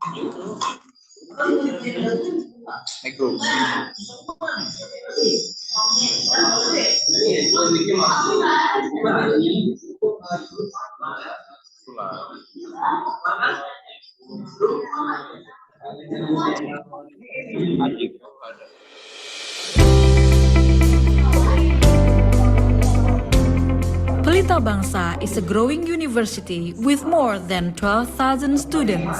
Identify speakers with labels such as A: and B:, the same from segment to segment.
A: Negro.
B: Pelita Bangsa is a growing university with more than 12,000 students.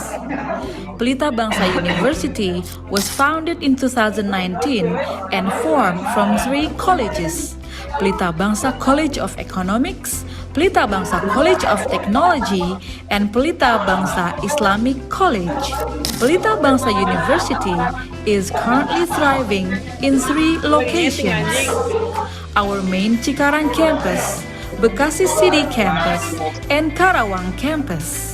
B: Pelita Bangsa University was founded in 2019 and formed from three colleges: Pelita Bangsa College of Economics, Pelita Bangsa College of Technology, and Pelita Bangsa Islamic College. Pelita Bangsa University is currently thriving in three locations: our main Cikarang campus, Bekasi City Campus, and Karawang Campus.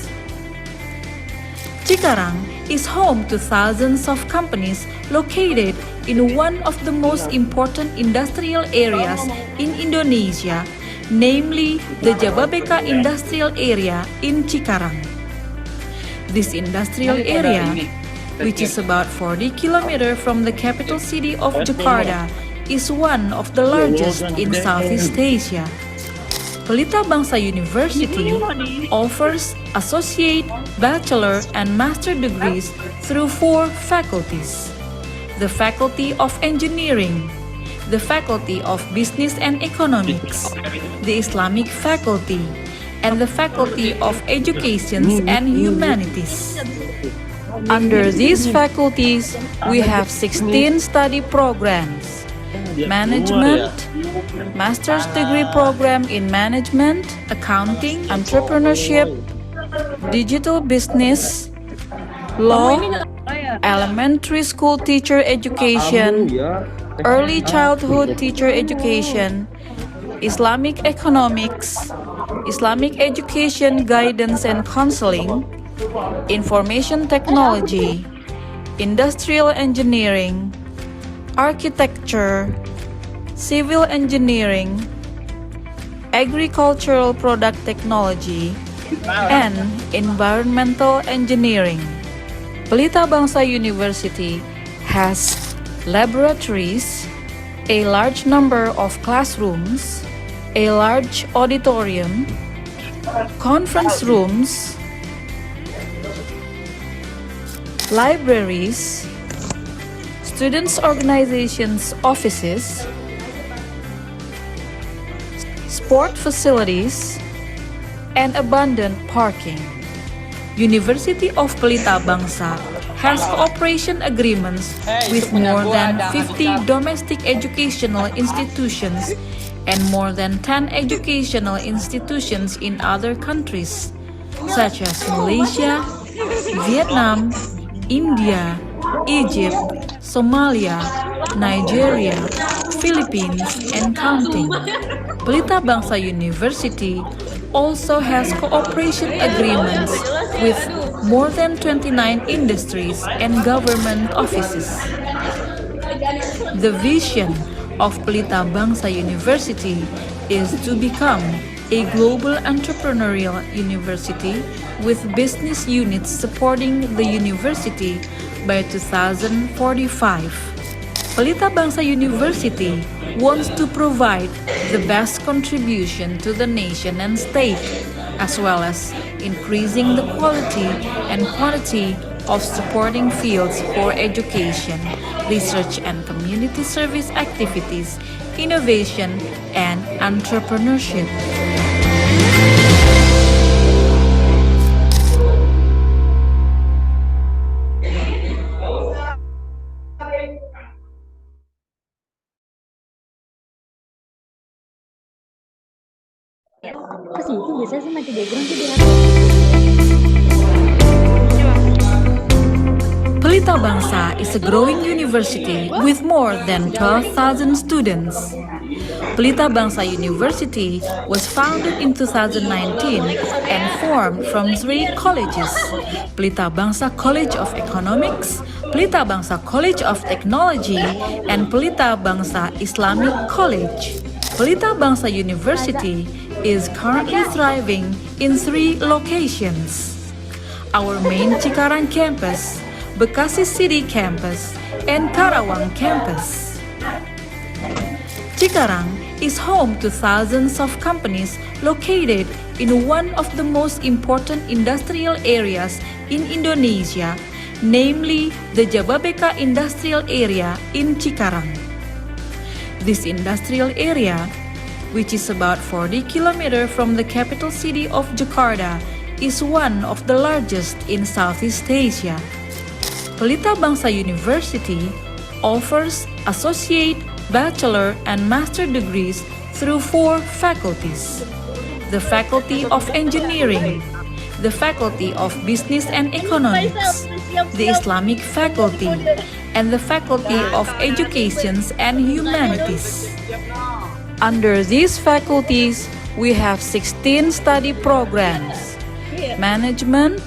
B: Cikarang is home to thousands of companies located in one of the most important industrial areas in Indonesia, namely the Jababeka Industrial Area in Cikarang. This industrial area, which is about 40 kilometers from the capital city of Jakarta, is one of the largest in Southeast Asia. Pelita Bangsa University offers associate, bachelor, and master degrees through four faculties: the Faculty of Engineering, the Faculty of Business and Economics, the Islamic Faculty, and the Faculty of Education and Humanities. Under these faculties, we have 16 study programs: Management, Master's Degree Program in Management, Accounting, Entrepreneurship, Digital Business, Law, Elementary School Teacher Education, Early Childhood Teacher Education, Islamic Economics, Islamic Education Guidance and Counseling, Information Technology, Industrial Engineering, Architecture, Civil Engineering, Agricultural Product Technology, and Environmental Engineering. Pelita Bangsa University has laboratories, a large number of classrooms, a large auditorium, conference rooms, libraries, students' organizations offices, sport facilities, and abundant parking. University of Pelita Bangsa has cooperation agreements with more than 50 domestic educational institutions and more than 10 educational institutions in other countries, such as Malaysia, Vietnam, India, Egypt, Somalia, Nigeria, Philippines, and counting. Pelita Bangsa University also has cooperation agreements with more than 29 industries and government offices. The vision of Pelita Bangsa University is to become a global entrepreneurial university with business units supporting the university by 2045. Pelita Bangsa University wants to provide the best contribution to the nation and state, as well as increasing the quality and quantity of supporting fields for education, research and community service activities, innovation, and entrepreneurship.
C: Pas itu biasanya sih mati background tuh di
B: Pelita Bangsa is a growing university with more than 12,000 students. Pelita Bangsa University was founded in 2019 and formed from three colleges: Pelita Bangsa College of Economics, Pelita Bangsa College of Technology, and Pelita Bangsa Islamic College. Pelita Bangsa University is currently thriving in three locations: our main Cikarang campus, Bekasi City campus, and Karawang campus. Cikarang is home to thousands of companies located in one of the most important industrial areas in Indonesia, namely the Jababeka Industrial Area in Cikarang. This industrial area, which is about 40 kilometers from the capital city of Jakarta, is one of the largest in Southeast Asia. Pelita Bangsa University offers associate, bachelor, and master degrees through 4 faculties: the Faculty of Engineering, the Faculty of Business and Economics, the Islamic Faculty, and the Faculty of Education and Humanities. Under these faculties, we have 16 study programs: management,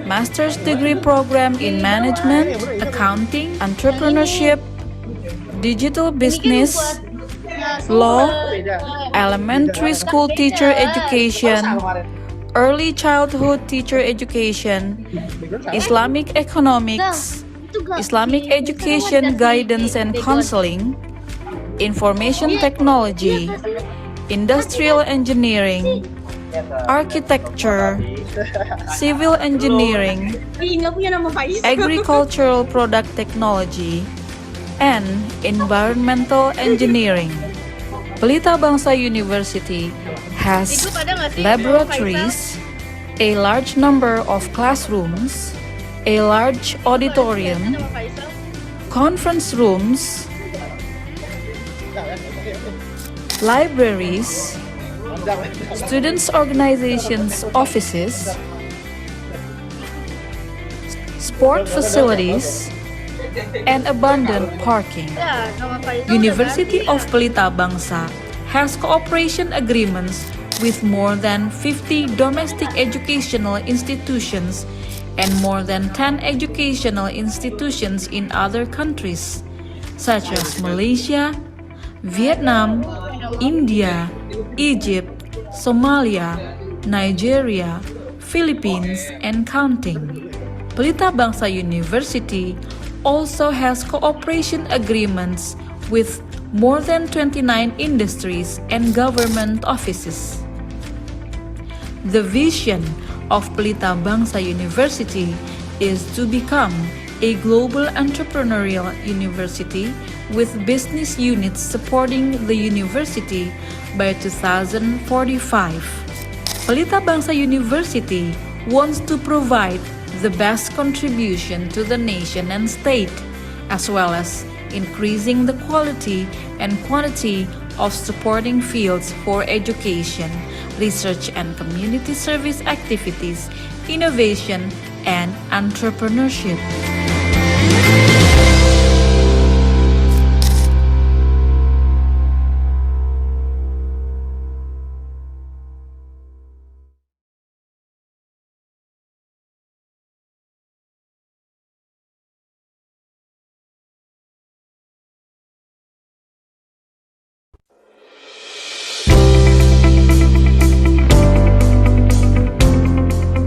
B: master's degree program in management, accounting, entrepreneurship, digital business, law, elementary school teacher education, early childhood teacher education, Islamic economics, Islamic education guidance and counseling, information technology, industrial engineering, architecture, civil engineering, agricultural product technology, and environmental engineering. Pelita Bangsa University has laboratories, a large number of classrooms, a large auditorium, conference rooms, libraries, students' organizations offices, sport facilities, and abundant parking. University of Pelita Bangsa has cooperation agreements with more than 50 domestic educational institutions and more than 10 educational institutions in other countries, such as Malaysia, Vietnam, India, Egypt, Somalia, Nigeria, Philippines, and counting. Pelita Bangsa University also has cooperation agreements with more than 29 industries and government offices. The vision of Pelita Bangsa University is to become a global entrepreneurial university with business units supporting the university by 2045. Pelita Bangsa University wants to provide the best contribution to the nation and state, as well as increasing the quality and quantity of supporting fields for education, research and community service activities, innovation, and entrepreneurship.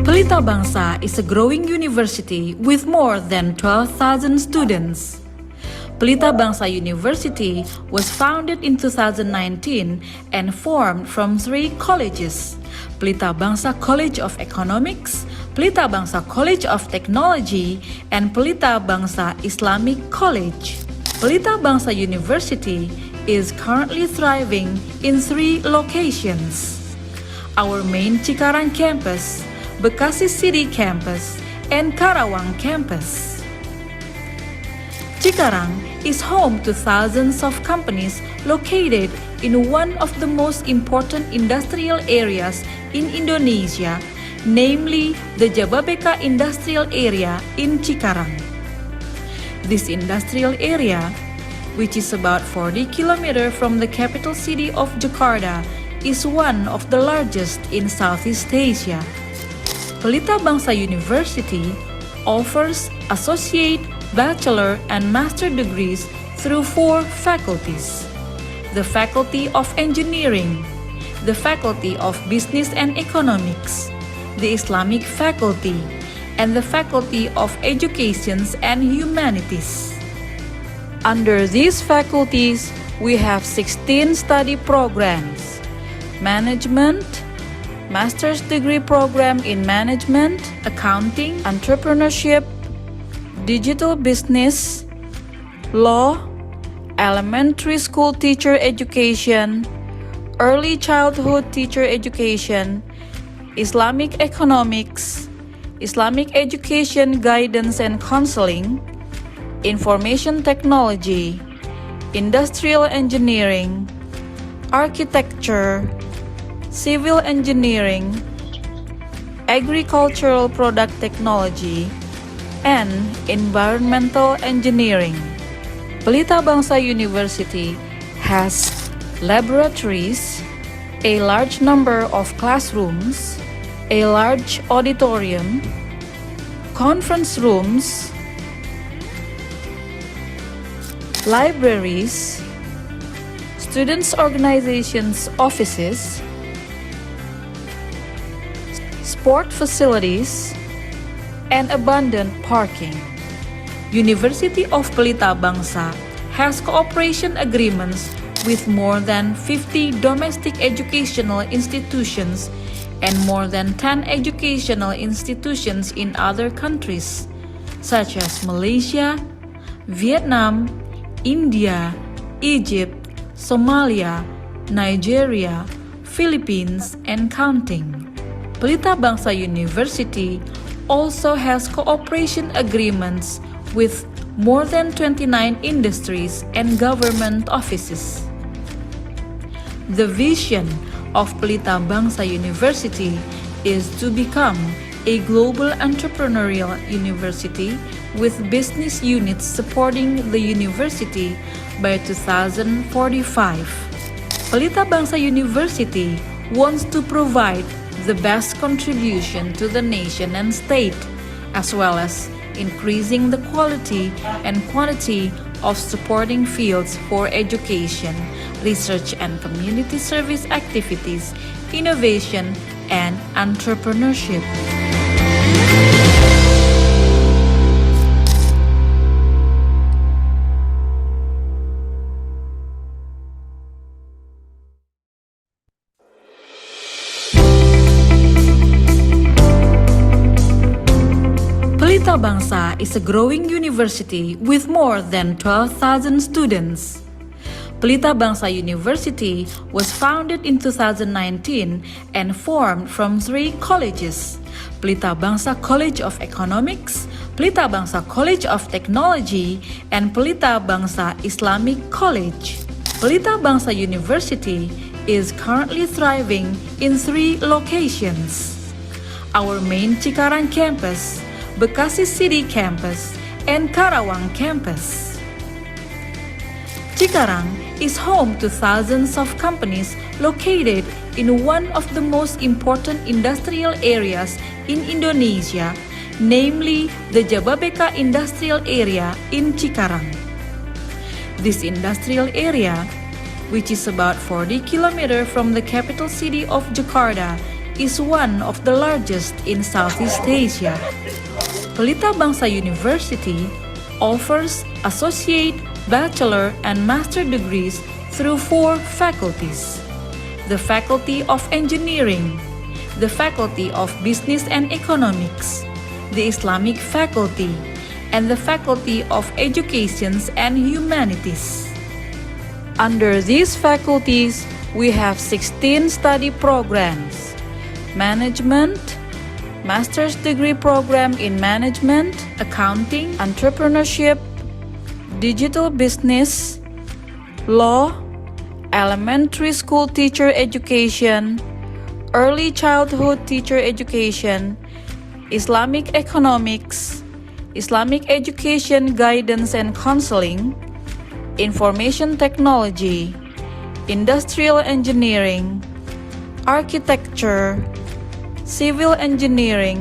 B: Pelita Bangsa is a growing university with more than 12,000 students. Pelita Bangsa University was founded in 2019 and formed from 3 colleges: Pelita Bangsa College of Economics, Pelita Bangsa College of Technology, and Pelita Bangsa Islamic College. Pelita Bangsa University is currently thriving in 3 locations: our main Cikarang campus, Bekasi City campus, and Karawang campus. Cikarang is home to thousands of companies located in one of the most important industrial areas in Indonesia, namely the Jababeka Industrial Area in Cikarang. This industrial area, which is about 40 kilometers from the capital city of Jakarta, is one of the largest in Southeast Asia. Pelita Bangsa University offers associate, bachelor, and master degrees through 4 faculties: the Faculty of Engineering, the Faculty of Business and Economics, the Islamic Faculty, and the Faculty of Education and Humanities. Under these faculties, we have 16 study programs: Management, Master's Degree Program in Management, Accounting, Entrepreneurship, Digital Business, Law, Elementary School Teacher Education, Early Childhood Teacher Education, Islamic Economics, Islamic Education Guidance and Counseling, Information Technology, Industrial Engineering, Architecture, Civil Engineering, Agricultural Product Technology, and Environmental Engineering. Pelita Bangsa University has laboratories, a large number of classrooms, a large auditorium, conference rooms, libraries, students' organizations offices, sport facilities, and abundant parking. University of Pelita Bangsa has cooperation agreements with more than 50 domestic educational institutions and more than 10 educational institutions in other countries, such as Malaysia, Vietnam, India, Egypt, Somalia, Nigeria, Philippines, and counting. Pelita Bangsa University also has cooperation agreements with more than 29 industries and government offices. The vision of Pelita Bangsa University is to become a global entrepreneurial university with business units supporting the university by 2045. Pelita Bangsa University wants to provide the best contribution to the nation and state, as well as increasing the quality and quantity of supporting fields for education, research and community service activities, innovation, and entrepreneurship. Pelita Bangsa is a growing university with more than 12,000 students. Pelita Bangsa University was founded in 2019 and formed from 3 colleges: Pelita Bangsa College of Economics, Pelita Bangsa College of Technology, and Pelita Bangsa Islamic College. Pelita Bangsa University is currently thriving in 3 locations: our main Cikarang campus, Bekasi City Campus, and Karawang Campus. Cikarang is home to thousands of companies located in one of the most important industrial areas in Indonesia, namely the Jababeka Industrial Area in Cikarang. This industrial area, which is about 40 km from the capital city of Jakarta, is one of the largest in Southeast Asia. Pelita Bangsa University offers associate, bachelor, and master degrees through 4 faculties: the Faculty of Engineering, the Faculty of Business and Economics, the Islamic Faculty, and the Faculty of Education and Humanities. Under these faculties, we have 16 study programs: Management, Master's Degree Program in Management, Accounting, Entrepreneurship, Digital Business, Law, Elementary School Teacher Education, Early Childhood Teacher Education, Islamic Economics, Islamic Education Guidance and Counseling, Information Technology, Industrial Engineering, Architecture, Civil Engineering,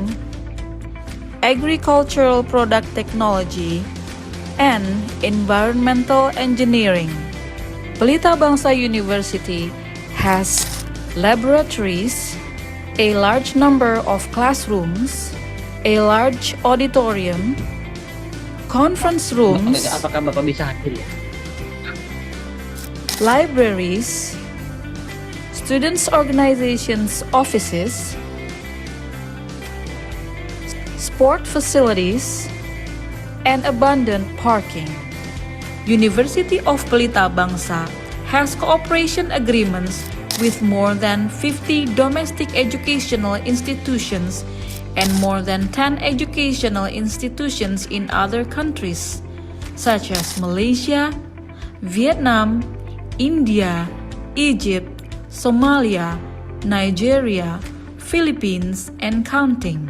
B: Agricultural Product Technology, and Environmental Engineering. Pelita Bangsa University has laboratories, a large number of classrooms, a large auditorium, conference rooms,
A: Apakah Bapak bisa hadir ya?
B: libraries, students' organizations' offices, sport facilities, and abundant parking. University of Pelita Bangsa has cooperation agreements with more than 50 domestic educational institutions and more than 10 educational institutions in other countries, such as Malaysia, Vietnam, India, Egypt, Somalia, Nigeria, Philippines, and counting.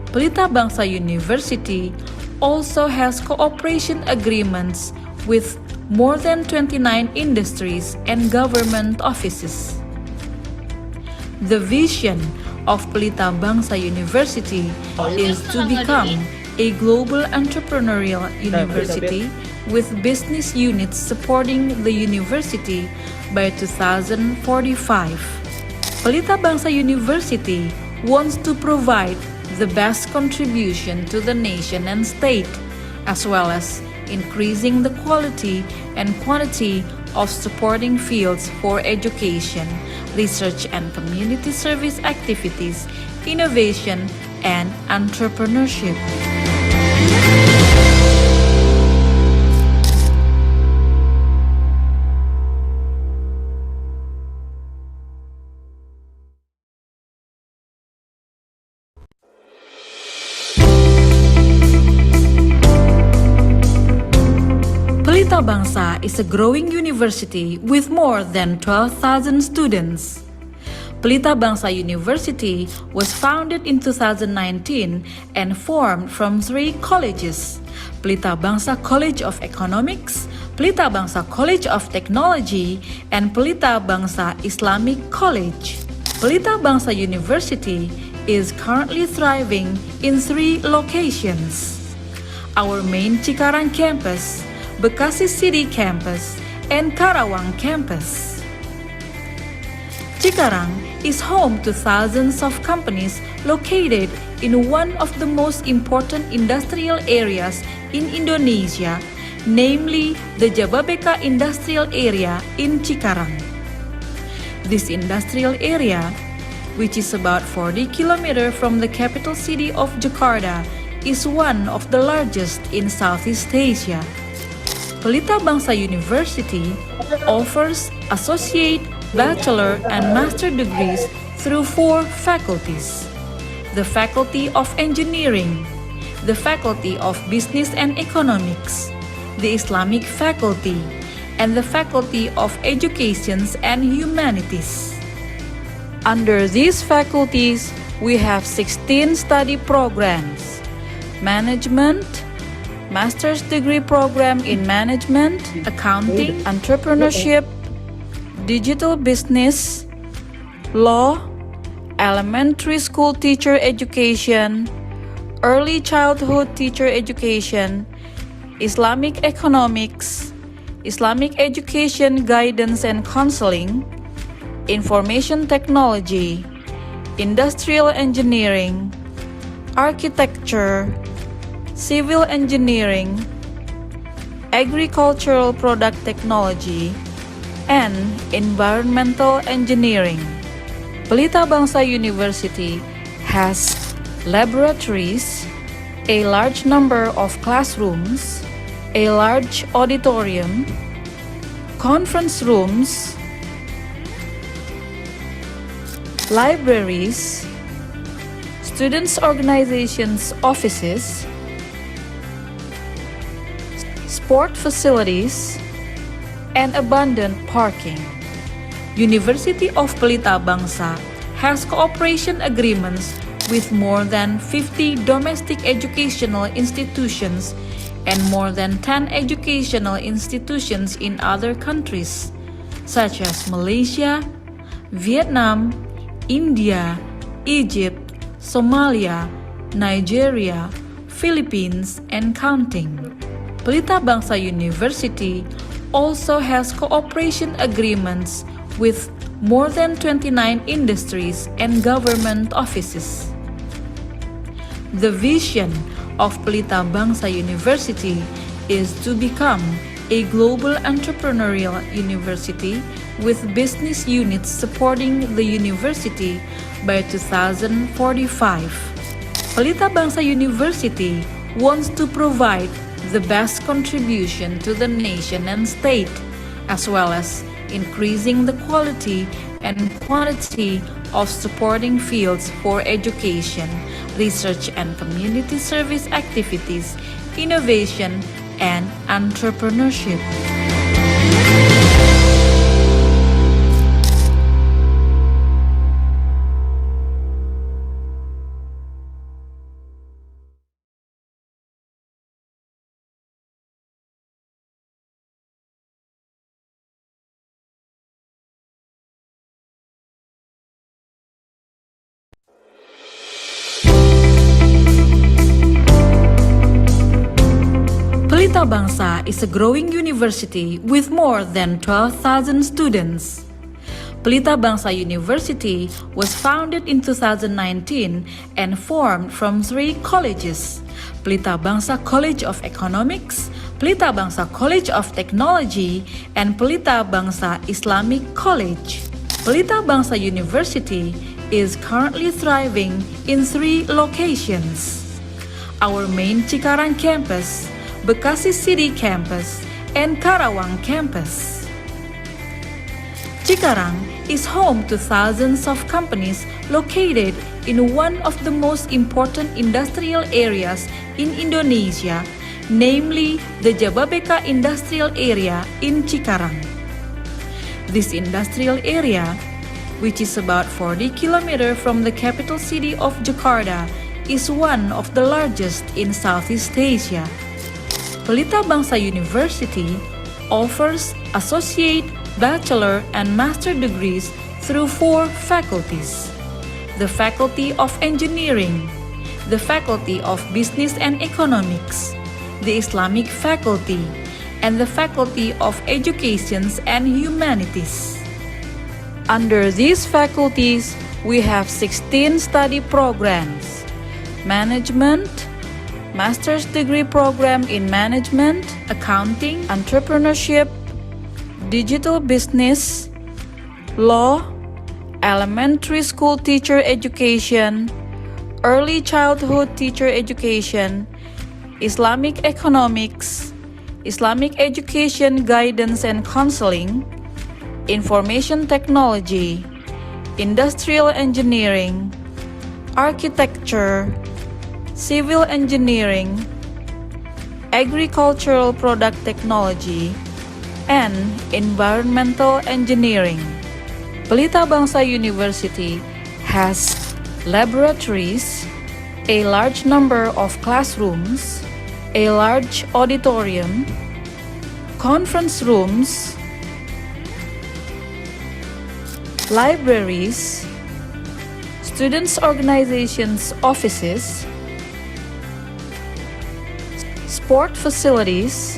B: Pelita Bangsa University also has cooperation agreements with more than 29 industries and government offices. The vision of Pelita Bangsa University is to become a global entrepreneurial university with business units supporting the university by 2045. Pelita Bangsa University wants to provide the best contribution to the nation and state, as well as increasing the quality and quantity of supporting fields for education, research and community service activities, innovation, and entrepreneurship. Pelita Bangsa is a growing university with more than 12,000 students. Pelita Bangsa University was founded in 2019 and formed from 3 colleges: Pelita Bangsa College of Economics, Pelita Bangsa College of Technology, and Pelita Bangsa Islamic College. Pelita Bangsa University is currently thriving in 3 locations: our main Cikarang campus, Bekasi City campus, and Karawang campus. Cikarang is home to thousands of companies located in one of the most important industrial areas in Indonesia, namely the Jababeka Industrial Area in Cikarang. This industrial area, which is about 40 kilometers from the capital city of Jakarta, is one of the largest in Southeast Asia. Pelita Bangsa University offers associate, bachelor, and master degrees through 4 faculties: the Faculty of Engineering, the Faculty of Business and Economics, the Islamic Faculty, and the Faculty of Education and Humanities. Under these faculties, we have 16 study programs: management, master's degree program in management, accounting, entrepreneurship, digital business, law, elementary school teacher education, early childhood teacher education, Islamic economics, Islamic education guidance and counseling, information technology, industrial engineering, architecture, civil engineering, agricultural product technology, and environmental engineering. Pelita Bangsa University has laboratories, a large number of classrooms, a large auditorium, conference rooms, libraries, students' organizations' offices, sport facilities, and abundant parking. University of Pelita Bangsa has cooperation agreements with more than 50 domestic educational institutions and more than 10 educational institutions in other countries, such as Malaysia, Vietnam, India, Egypt, Somalia, Nigeria, Philippines, and counting. Pelita Bangsa University also has cooperation agreements with more than 29 industries and government offices. The vision of Pelita Bangsa University is to become a global entrepreneurial university with business units supporting the university by 2045. Pelita Bangsa University wants to provide the best contribution to the nation and state, as well as increasing the quality and quantity of supporting fields for education, research and community service activities, innovation, and entrepreneurship. Pelita Bangsa is a growing university with more than 12,000 students. Pelita Bangsa University was founded in 2019 and formed from 3 colleges: Pelita Bangsa College of Economics, Pelita Bangsa College of Technology, and Pelita Bangsa Islamic College. Pelita Bangsa University is currently thriving in 3 locations: our main Cikarang campus, Bekasi City Campus, and Karawang Campus. Cikarang is home to thousands of companies located in one of the most important industrial areas in Indonesia, namely the Jababeka Industrial Area in Cikarang. This industrial area, which is about 40 kilometers from the capital city of Jakarta, is one of the largest in Southeast Asia. Pelita Bangsa University offers associate, bachelor, and master degrees through 4 faculties: the Faculty of Engineering, the Faculty of Business and Economics, the Islamic Faculty, and the Faculty of Education and Humanities. Under these faculties, we have 16 study programs: Management, Master's Degree Program in Management, Accounting, Entrepreneurship, Digital Business, Law, Elementary School Teacher Education, Early Childhood Teacher Education, Islamic Economics, Islamic Education Guidance and Counseling, Information Technology, Industrial Engineering, Architecture, Civil Engineering, Agricultural Product Technology, and Environmental Engineering. Pelita Bangsa University has laboratories, a large number of classrooms, a large auditorium, conference rooms, libraries, students' organizations offices, sport facilities,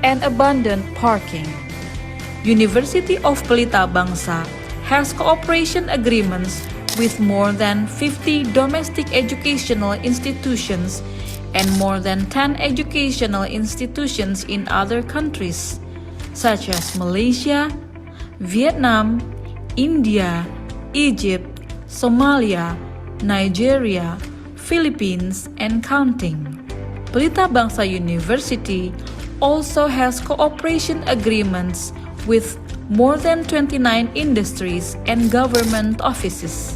B: and abundant parking. University of Pelita Bangsa has cooperation agreements with more than 50 domestic educational institutions and more than 10 educational institutions in other countries, such as Malaysia, Vietnam, India, Egypt, Somalia, Nigeria, Philippines, and counting. Pelita Bangsa University also has cooperation agreements with more than 29 industries and government offices.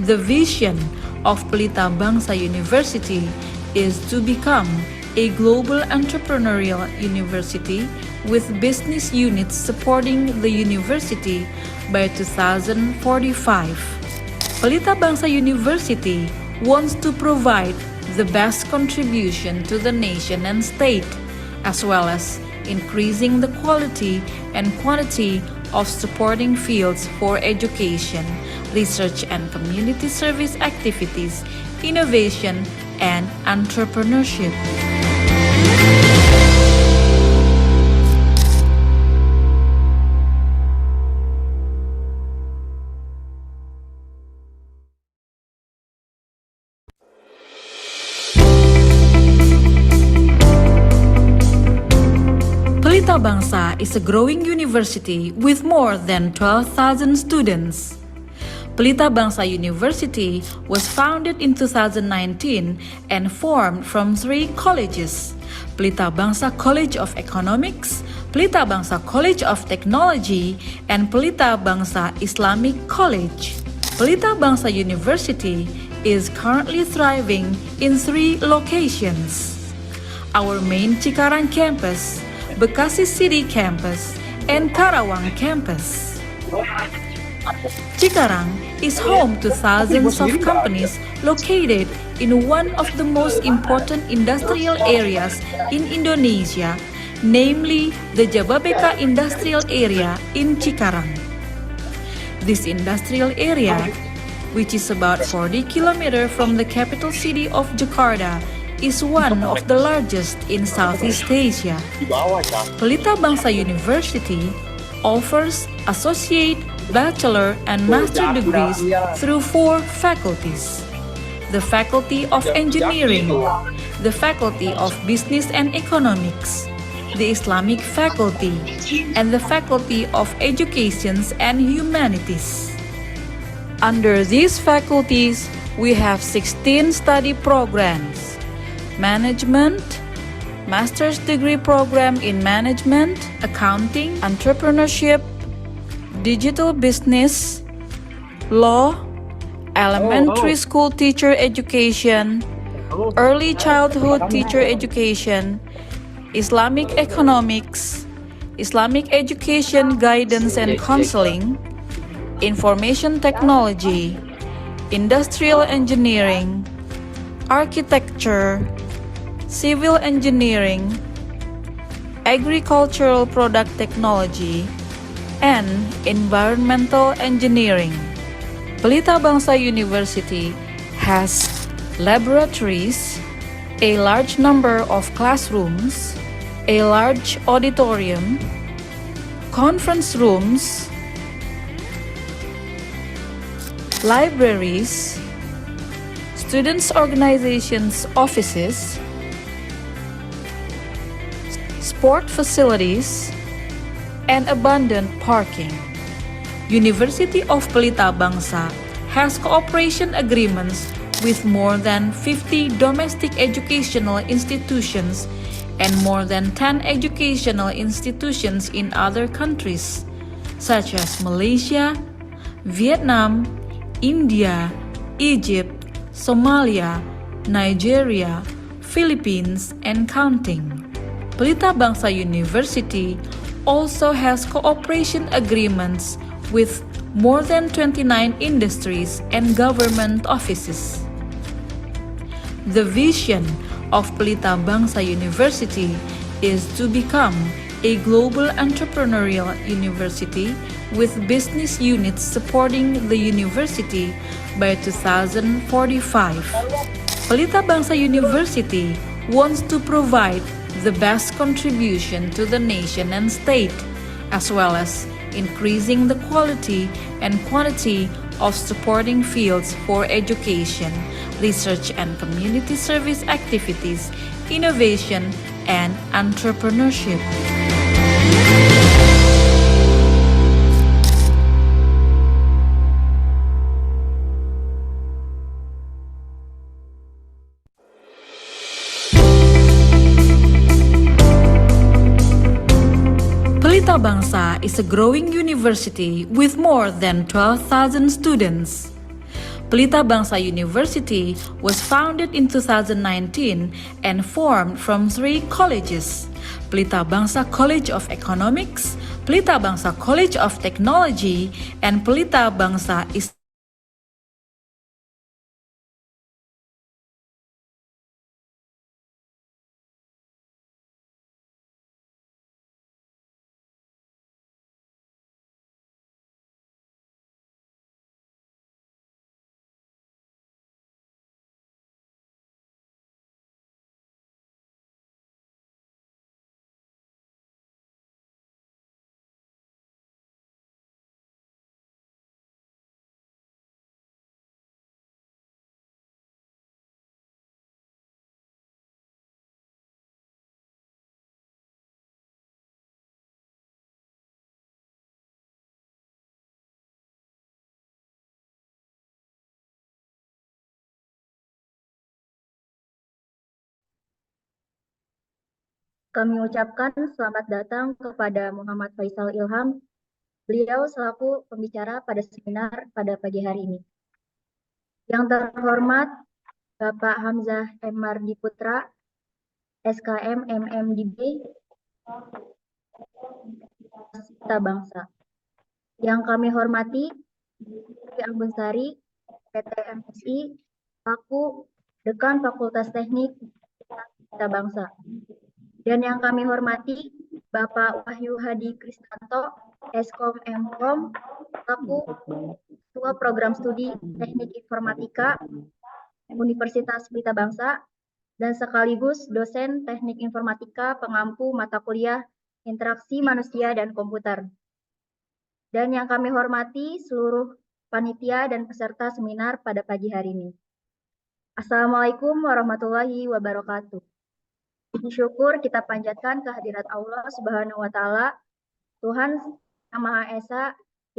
B: The vision of Pelita Bangsa University is to become a global entrepreneurial university with business units supporting the university by 2045. Pelita Bangsa University wants to provide the best contribution to the nation and state, as well as increasing the quality and quantity of supporting fields for education, research and community service activities, innovation, and entrepreneurship. Bangsa is a growing university with more than 12,000 students. Pelita Bangsa University was founded in 2019 and formed from 3 colleges: Pelita Bangsa College of Economics, Pelita Bangsa College of Technology, and Pelita Bangsa Islamic College. Pelita Bangsa University is currently thriving in 3 locations: our main Cikarang campus, Bekasi City campus, and Karawang campus. Cikarang is home to thousands of companies located in one of the most important industrial areas in Indonesia, namely the Jababeka Industrial Area in Cikarang. This industrial area, which is about 40 kilometers from the capital city of Jakarta, is one of the largest in Southeast Asia. Pelita Bangsa University offers associate, bachelor, and master degrees through 4 faculties: the Faculty of Engineering, the Faculty of Business and Economics, the Islamic Faculty, and the Faculty of Education and Humanities. Under these faculties, we have 16 study programs: Management, Master's Degree Program in Management, Accounting, Entrepreneurship, Digital Business, Law, Elementary School Teacher Education, Early Childhood Teacher Education, Islamic Economics, Islamic Education Guidance and Counseling, Information Technology, Industrial Engineering, Architecture, Civil Engineering, Agricultural Product Technology, and Environmental Engineering. Pelita Bangsa University has laboratories, a large number of classrooms, a large auditorium, conference rooms, libraries, students' organizations offices, sport facilities, and abundant parking. University of Pelita Bangsa has cooperation agreements with more than 50 domestic educational institutions and more than 10 educational institutions in other countries, such as Malaysia, Vietnam, India, Egypt, Somalia, Nigeria, Philippines, and counting. Pelita Bangsa University also has cooperation agreements with more than 29 industries and government offices. The vision of Pelita Bangsa University is to become a global entrepreneurial university with business units supporting the university by 2045. Pelita Bangsa University wants to provide the best contribution to the nation and state, as well as increasing the quality and quantity of supporting fields for education, research and community service activities, innovation, and entrepreneurship. Pelita Bangsa is a growing university with more than 12,000 students. Pelita Bangsa University was founded in 2019 and formed from 3 colleges: Pelita Bangsa College of Economics, Pelita Bangsa College of Technology, and Pelita Bangsa Islamic
C: Kami ucapkan selamat datang kepada Muhammad Faisal Ilham. Beliau selaku pembicara pada seminar pada pagi hari ini. Yang terhormat Bapak Hamzah M. Mardi Putra, SKM MMDB, Cipta Bangsa. Yang kami hormati Tri Anggun Sari, PT MSI, selaku Dekan Fakultas Teknik Cipta Bangsa. Dan yang kami hormati Bapak Wahyu Hadi Kristanto, Eskom Mkom, selaku Ketua Program Studi Teknik Informatika Universitas Pelita Bangsa, dan sekaligus dosen Teknik Informatika pengampu mata kuliah Interaksi Manusia dan Komputer. Dan yang kami hormati seluruh panitia dan peserta seminar pada pagi hari ini. Assalamualaikum warahmatullahi wabarakatuh. Puji syukur kita panjatkan kehadirat Allah Subhanahu wa Ta'ala, Tuhan Yang Maha Esa,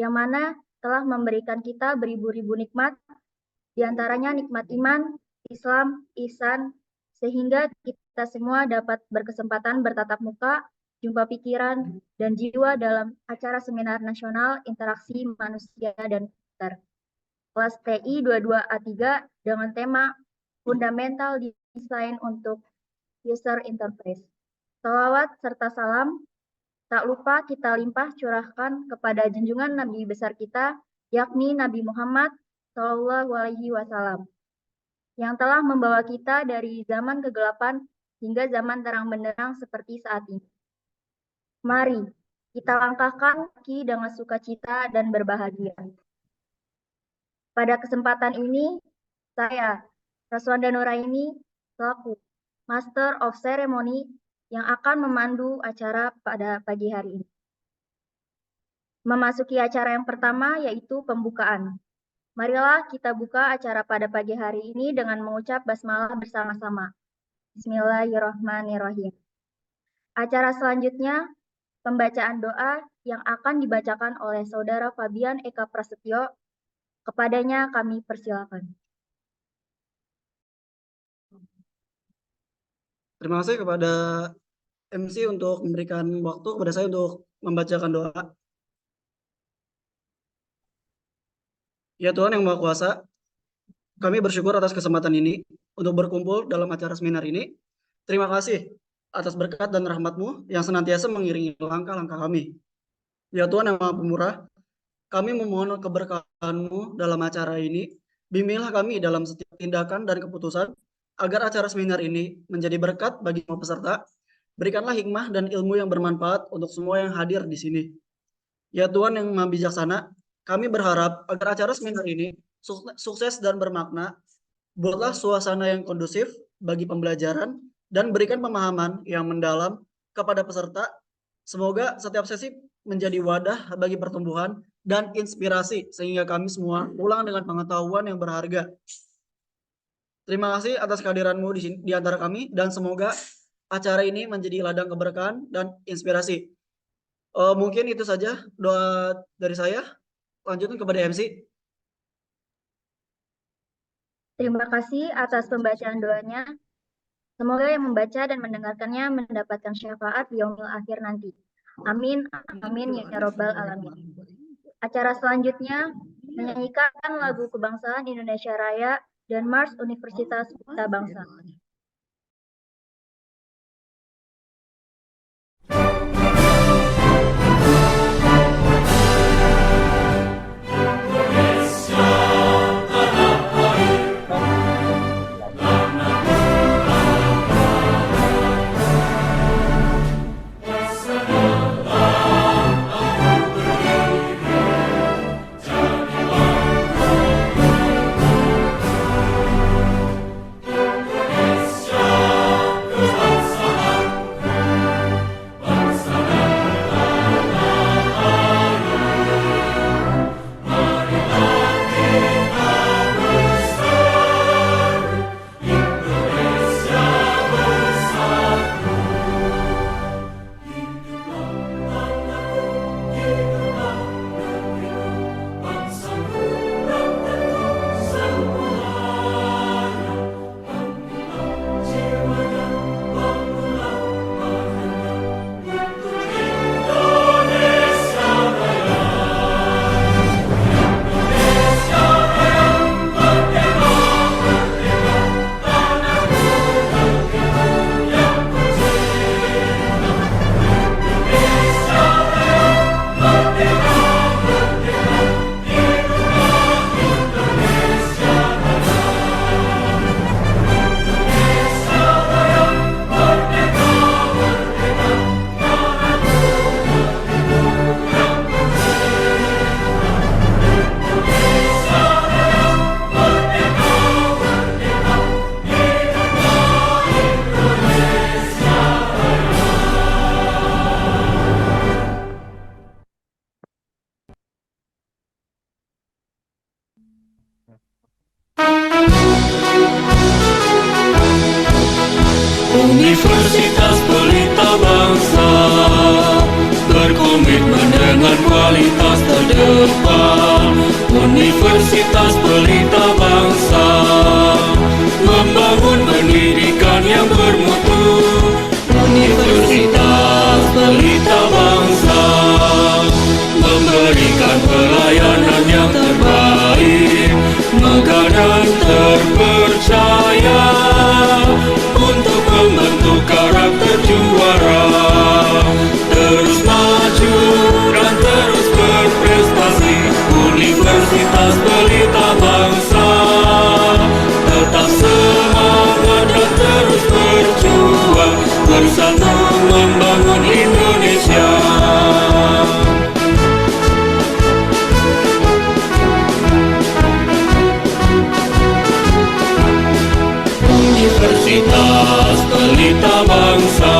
C: yang mana telah memberikan kita beribu-ribu nikmat, diantaranya nikmat iman, Islam, ihsan, sehingga kita semua dapat berkesempatan bertatap muka, jumpa pikiran, dan jiwa dalam acara seminar nasional interaksi manusia dan komputer. Kelas TI 22A3 dengan tema Fundamental Design untuk User Interface. Salawat serta salam tak lupa kita limpah curahkan kepada junjungan Nabi besar kita, yakni Nabi Muhammad SAW, yang telah membawa kita dari zaman kegelapan hingga zaman terang benderang seperti saat ini. Mari kita langkahkan kaki dengan sukacita dan berbahagia. Pada kesempatan ini, saya, Raswanda Nuraini, selaku Master of Ceremony yang akan memandu acara pada pagi hari ini. Memasuki acara yang pertama yaitu pembukaan. Marilah kita buka acara pada pagi hari ini dengan mengucap basmalah bersama-sama. Bismillahirrahmanirrahim. Acara selanjutnya, pembacaan doa yang akan dibacakan oleh Saudara Fabian Eka Prasetyo. Kepadanya kami persilakan.
A: Terima kasih kepada MC untuk memberikan waktu kepada saya untuk membacakan doa. Ya Tuhan yang Maha Kuasa, kami bersyukur atas kesempatan ini untuk berkumpul dalam acara seminar ini. Terima kasih atas berkat dan rahmat-Mu yang senantiasa mengiringi langkah-langkah kami. Ya Tuhan yang Maha Pemurah, kami memohon keberkahan-Mu dalam acara ini. Bimbinglah kami dalam setiap tindakan dan keputusan, agar acara seminar ini menjadi berkat bagi semua peserta. Berikanlah hikmah dan ilmu yang bermanfaat untuk semua yang hadir di sini. Ya Tuhan yang Maha Bijaksana, kami berharap agar acara seminar ini sukses dan bermakna. Buatlah suasana yang kondusif bagi pembelajaran dan berikan pemahaman yang mendalam kepada peserta. Semoga setiap sesi menjadi wadah bagi pertumbuhan dan inspirasi sehingga kami semua pulang dengan pengetahuan yang berharga. Terima kasih atas kehadiran-Mu di antara kami dan semoga acara ini menjadi ladang keberkahan dan inspirasi. Mungkin itu saja doa dari saya. Lanjutkan kepada MC.
C: Terima kasih atas pembacaan doanya. Semoga yang membaca dan mendengarkannya mendapatkan syafaat di yaumil akhir nanti. Amin, amin ya robbal alamin. Acara selanjutnya menyanyikan lagu kebangsaan Indonesia Raya dan Mars Universitas Pelita Bangsa.
D: dengan kualitas terdepan. Universitas Pelita Bangsa membangun pendidikan yang bermutu. Universitas Pelita Bangsa memberikan pelayanan yang terbaik, megah dan terpercaya untuk membentuk karakter juara. Terus maju dan terus berprestasi. Universitas Pelita Bangsa tetap semangat dan terus berjuang, bersatu membangun Indonesia. Universitas Pelita Bangsa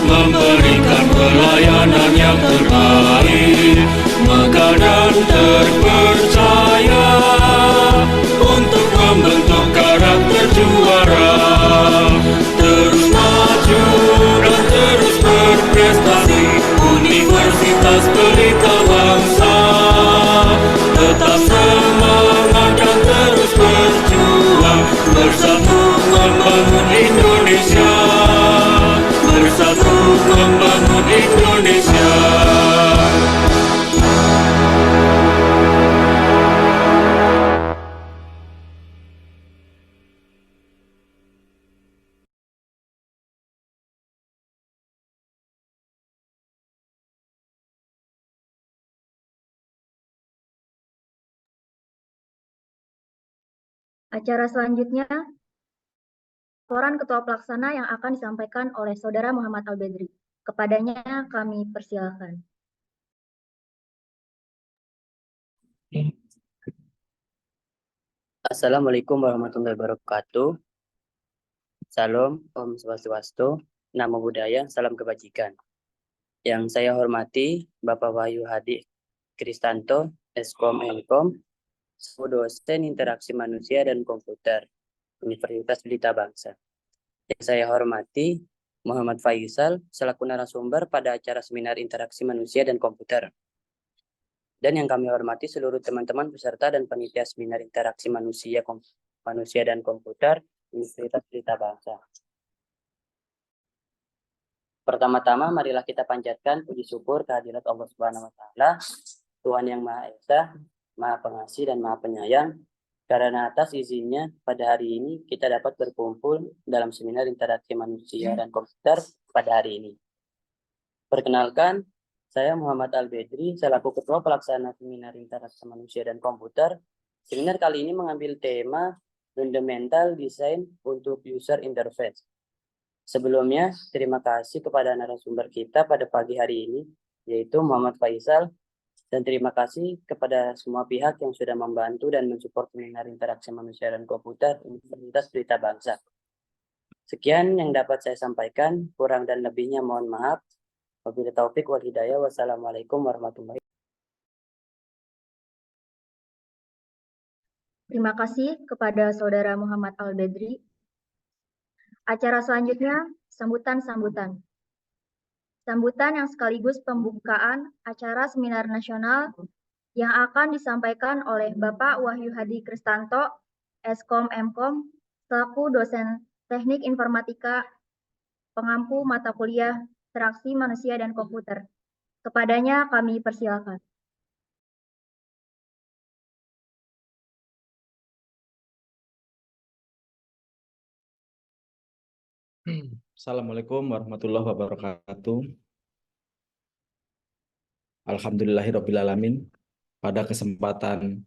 D: memberikan pelayanan yang terbaik, megah dan terpercaya untuk membentuk karakter juara. Terus maju dan terus berprestasi. Universitas Pelita Bangsa tetap semangat dan terus berjuang, bersatu membangun Indonesia, bersatu membangun Indonesia.
C: Acara selanjutnya, laporan Ketua Pelaksana yang akan disampaikan oleh Saudara Muhammad Al-Bedri. Kepadanya kami persilakan.
E: Assalamualaikum warahmatullahi wabarakatuh. Salam, Om Swastiastu, Namo Buddhaya, Salam Kebajikan. Yang saya hormati Bapak Wahyu Hadi Kristanto, Eskom Enkom, dosen interaksi manusia dan komputer, Universitas Pelita Bangsa. Yang saya hormati Muhammad Faisal, selaku narasumber pada acara seminar interaksi manusia dan komputer. Dan yang kami hormati seluruh teman-teman peserta dan panitia seminar interaksi manusia dan komputer Universitas Pelita Bangsa. Pertama-tama marilah kita panjatkan puji syukur kehadirat Allah Subhanahu wa taala, Tuhan yang Maha Esa, Maha Pengasih dan Maha Penyayang, karena atas izinnya pada hari ini kita dapat berkumpul dalam seminar interaksi manusia dan komputer pada hari ini. Perkenalkan, saya Muhammad Al-Bedri, selaku Ketua Pelaksana Seminar Interaksi Manusia dan Komputer. Seminar kali ini mengambil tema Fundamental Design untuk User Interface. Sebelumnya, terima kasih kepada narasumber kita pada pagi hari ini, yaitu Muhammad Faisal, dan terima kasih kepada semua pihak yang sudah membantu dan mensupport seminar interaksi manusia dan komputer Universitas Pelita Bangsa. Sekian yang dapat saya sampaikan, kurang dan lebihnya mohon maaf. Wabillahi taufik wal hidayah. Wassalamualaikum warahmatullahi wabarakatuh.
C: Terima kasih kepada Saudara Muhammad Al-Bedri. Acara selanjutnya, sambutan-sambutan. Sambutan yang sekaligus pembukaan acara seminar nasional yang akan disampaikan oleh Bapak Wahyu Hadi Kristanto, Eskom Emkom, selaku dosen Teknik Informatika, pengampu mata kuliah Interaksi Manusia dan Komputer. Kepadanya kami persilakan.
F: Assalamualaikum warahmatullahi wabarakatuh. Alhamdulillahirrabbilalamin. Pada kesempatan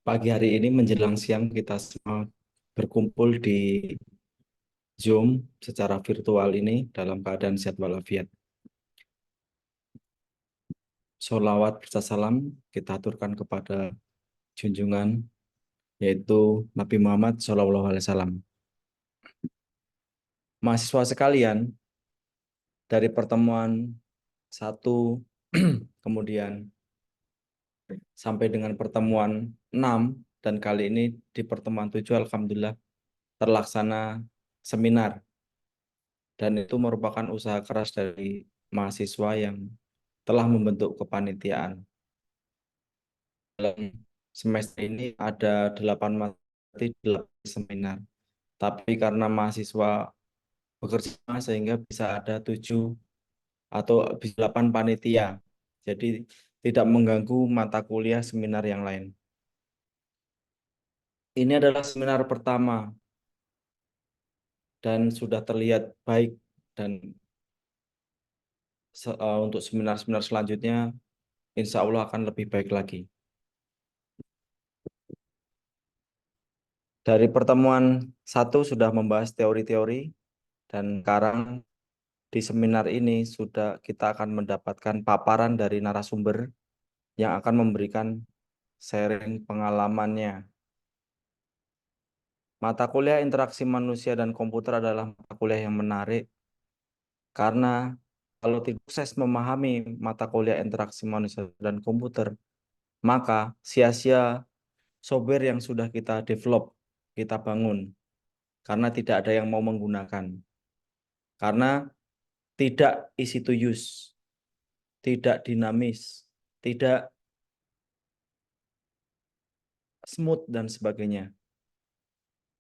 F: pagi hari ini menjelang siang kita semua berkumpul di Zoom secara virtual ini dalam keadaan sehat walafiat. Sholawat serta salam kita aturkan kepada junjungan yaitu Nabi Muhammad SAW. Mahasiswa sekalian, dari pertemuan 1 kemudian sampai dengan pertemuan 6 dan kali ini di pertemuan 7 alhamdulillah terlaksana seminar, dan itu merupakan usaha keras dari mahasiswa yang telah membentuk kepanitiaan. Dalam semester ini ada 8 materi, 8 seminar. Tapi karena mahasiswa bekerja sehingga bisa ada 7 atau 8 panitia. Jadi tidak mengganggu mata kuliah seminar yang lain. Ini adalah seminar pertama dan sudah terlihat baik, dan untuk seminar-seminar selanjutnya insya Allah akan lebih baik lagi. Dari pertemuan 1 sudah membahas teori-teori, dan sekarang di seminar ini kita akan mendapatkan paparan dari narasumber yang akan memberikan sharing pengalamannya. Mata kuliah interaksi manusia dan komputer adalah mata kuliah yang menarik karena kalau tidak sukses memahami mata kuliah interaksi manusia dan komputer, maka sia-sia software yang sudah kita develop, kita bangun, karena tidak ada yang mau menggunakan. Karena tidak easy to use, tidak dinamis, tidak smooth, dan sebagainya.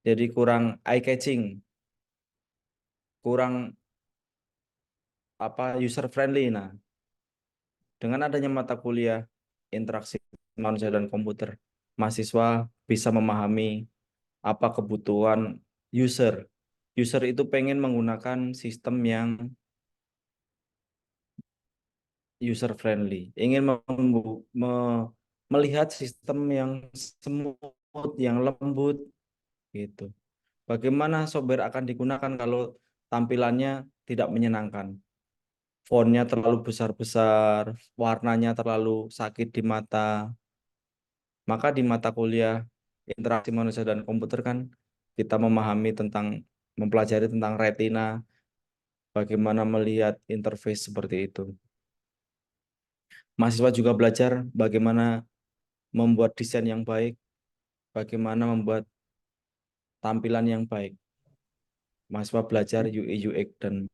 F: Jadi kurang eye-catching, kurang user friendly. Nah, dengan adanya mata kuliah interaksi manusia dan komputer, mahasiswa bisa memahami apa kebutuhan user. User itu pengen menggunakan sistem yang user friendly, ingin melihat sistem yang smooth, yang lembut gitu. Bagaimana software akan digunakan kalau tampilannya tidak menyenangkan? Fontnya terlalu besar-besar, warnanya terlalu sakit di mata. Maka di mata kuliah interaksi manusia dan komputer kan kita mempelajari tentang retina, bagaimana melihat interface seperti itu. Mahasiswa juga belajar bagaimana membuat desain yang baik, bagaimana membuat tampilan yang baik. Mahasiswa belajar UI UX dan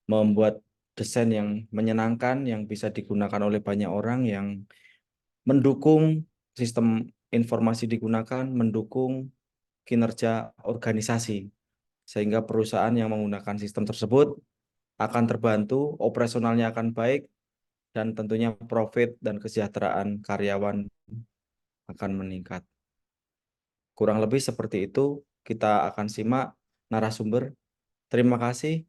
F: membuat desain yang menyenangkan, yang bisa digunakan oleh banyak orang, yang mendukung sistem informasi digunakan, mendukung kinerja organisasi, sehingga perusahaan yang menggunakan sistem tersebut akan terbantu, operasionalnya akan baik, dan tentunya profit dan kesejahteraan karyawan akan meningkat. Kurang lebih seperti itu, kita akan simak narasumber. Terima kasih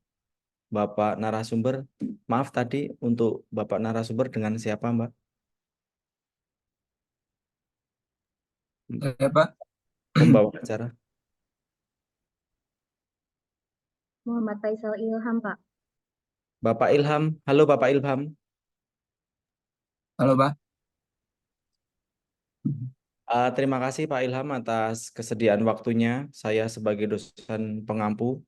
F: Bapak narasumber. Maaf tadi untuk Bapak narasumber dengan siapa, Mbak?
G: Pak.
F: Pembawa acara.
C: Muhammad Faisal Ilham, Pak.
F: Bapak Ilham. Halo Bapak Ilham.
G: Halo, Pak.
F: Terima kasih Pak Ilham atas kesediaan waktunya. Saya sebagai dosen pengampu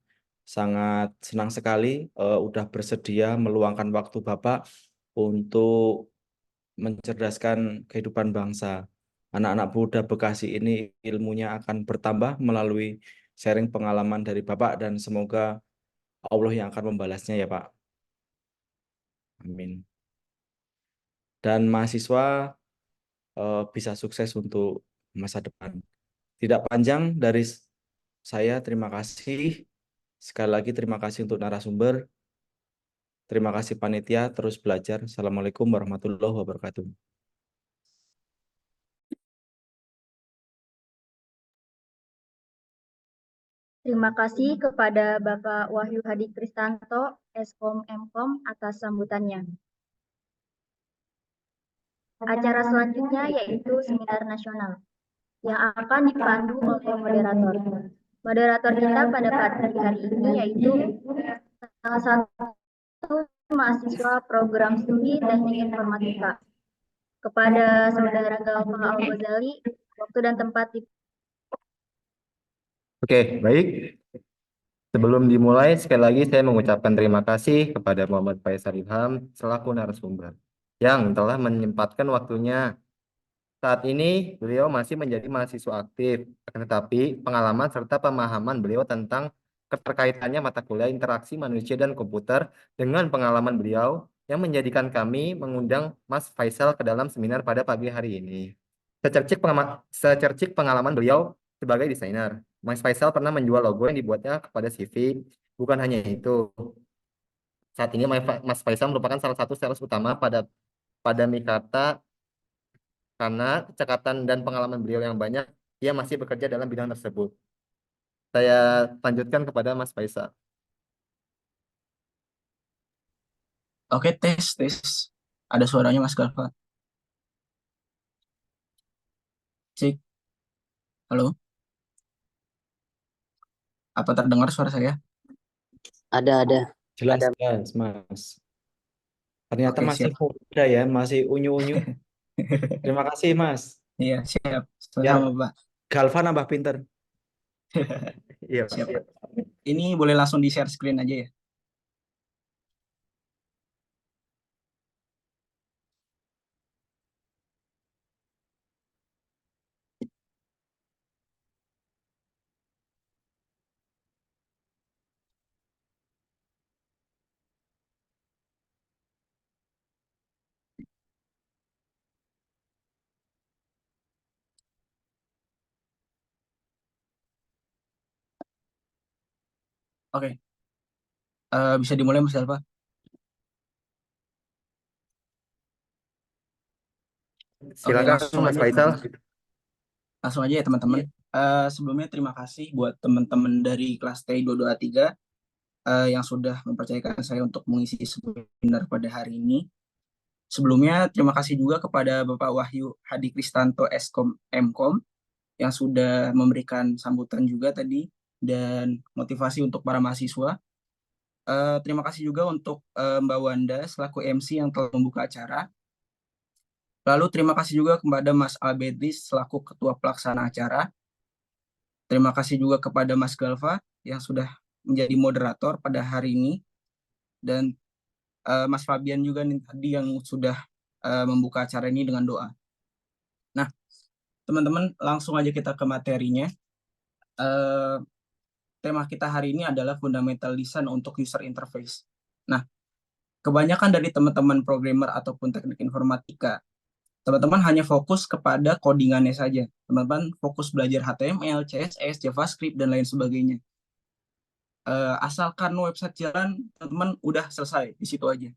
F: sangat senang sekali udah bersedia meluangkan waktu Bapak untuk mencerdaskan kehidupan bangsa. Anak-anak muda Bekasi ini ilmunya akan bertambah melalui sharing pengalaman dari Bapak, dan semoga Allah yang akan membalasnya ya Pak. Amin. Dan mahasiswa bisa sukses untuk masa depan. Tidak panjang dari saya, terima kasih. Sekali lagi terima kasih untuk narasumber. Terima kasih panitia, terus belajar. Assalamualaikum warahmatullahi wabarakatuh.
C: Terima kasih kepada Bapak Wahyu Hadi Kristanto, Eskom Mkom atas sambutannya. Acara selanjutnya yaitu seminar nasional yang akan dipandu oleh moderator. Moderator kita pada pagi hari ini yaitu salah satu mahasiswa program studi teknik informatika. Kepada saudara Galva Al-Ghazali, waktu dan tempat
G: Oke, baik. Sebelum dimulai, sekali lagi saya mengucapkan terima kasih kepada Muhammad Faisal Ilham selaku narasumber yang telah menyempatkan waktunya. Saat ini beliau masih menjadi mahasiswa aktif, tetapi pengalaman serta pemahaman beliau tentang keterkaitannya mata kuliah interaksi manusia dan komputer dengan pengalaman beliau yang menjadikan kami mengundang Mas Faisal ke dalam seminar pada pagi hari ini. Secercik pengalaman beliau sebagai desainer. Mas Faisal pernah menjual logo yang dibuatnya kepada CV. Bukan hanya itu, saat ini Mas Faisal merupakan salah satu sales utama pada Mikata karena kecekatan dan pengalaman beliau yang banyak, ia masih bekerja dalam bidang tersebut. Saya lanjutkan kepada Mas Faisal.
H: Oke, tes, tes. Ada suaranya Mas Galva. Cek. Halo. Apa terdengar suara saya?
E: Ada.
F: Jelas,
E: Ada.
F: jelas, Mas. Ternyata
H: Oke,
F: masih
H: siap.
F: muda ya, masih unyu-unyu. Terima kasih, Mas.
H: Iya, siap.
F: Ya,
H: Sama-sama, Pak.
F: Galva nambah pinter.
G: Iya,
H: Siap. Ini boleh langsung di-share screen aja ya. Oke. Bisa dimulai Mas Galva. Oke,
G: silakan
H: langsung
G: Mas
H: aja
G: Faisal.
H: teman-teman. Langsung aja ya teman-teman. Sebelumnya terima kasih buat teman-teman dari kelas T223 yang sudah mempercayakan saya untuk mengisi seminar pada hari ini. Sebelumnya terima kasih juga kepada Bapak Wahyu Hadi Kristanto Eskom Mkom yang sudah memberikan sambutan juga tadi dan motivasi untuk para mahasiswa. Terima kasih juga untuk Mbak Wanda selaku MC yang telah membuka acara. Lalu terima kasih juga kepada Mas Albedis selaku Ketua Pelaksana acara. Terima kasih juga kepada Mas Galva yang sudah menjadi moderator pada hari ini. Dan Mas Fabian juga nih tadi yang sudah membuka acara ini dengan doa. Nah, teman-teman langsung aja kita ke materinya. Tema kita hari ini adalah fundamental design untuk user interface. Nah, kebanyakan dari teman-teman programmer ataupun teknik informatika, teman-teman hanya fokus kepada codingannya saja. Teman-teman fokus belajar HTML, CSS, JavaScript, dan lain sebagainya. Asalkan website jalan, teman-teman udah selesai di situ aja.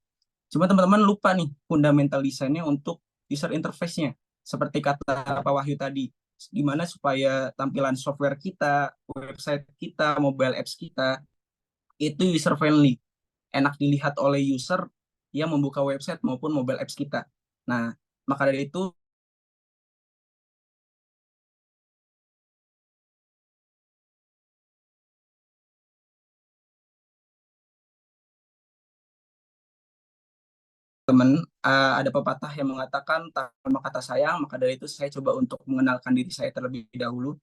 H: Cuma teman-teman lupa nih fundamental desainnya untuk user interface-nya. Seperti kata Pak Wahyu tadi, gimana supaya tampilan software kita, website kita, mobile apps kita, itu user friendly. Enak dilihat oleh user yang membuka website maupun mobile apps kita. Nah, maka dari itu, teman, ada pepatah yang mengatakan tanpa kata sayang, maka dari itu saya coba untuk mengenalkan diri saya terlebih dahulu.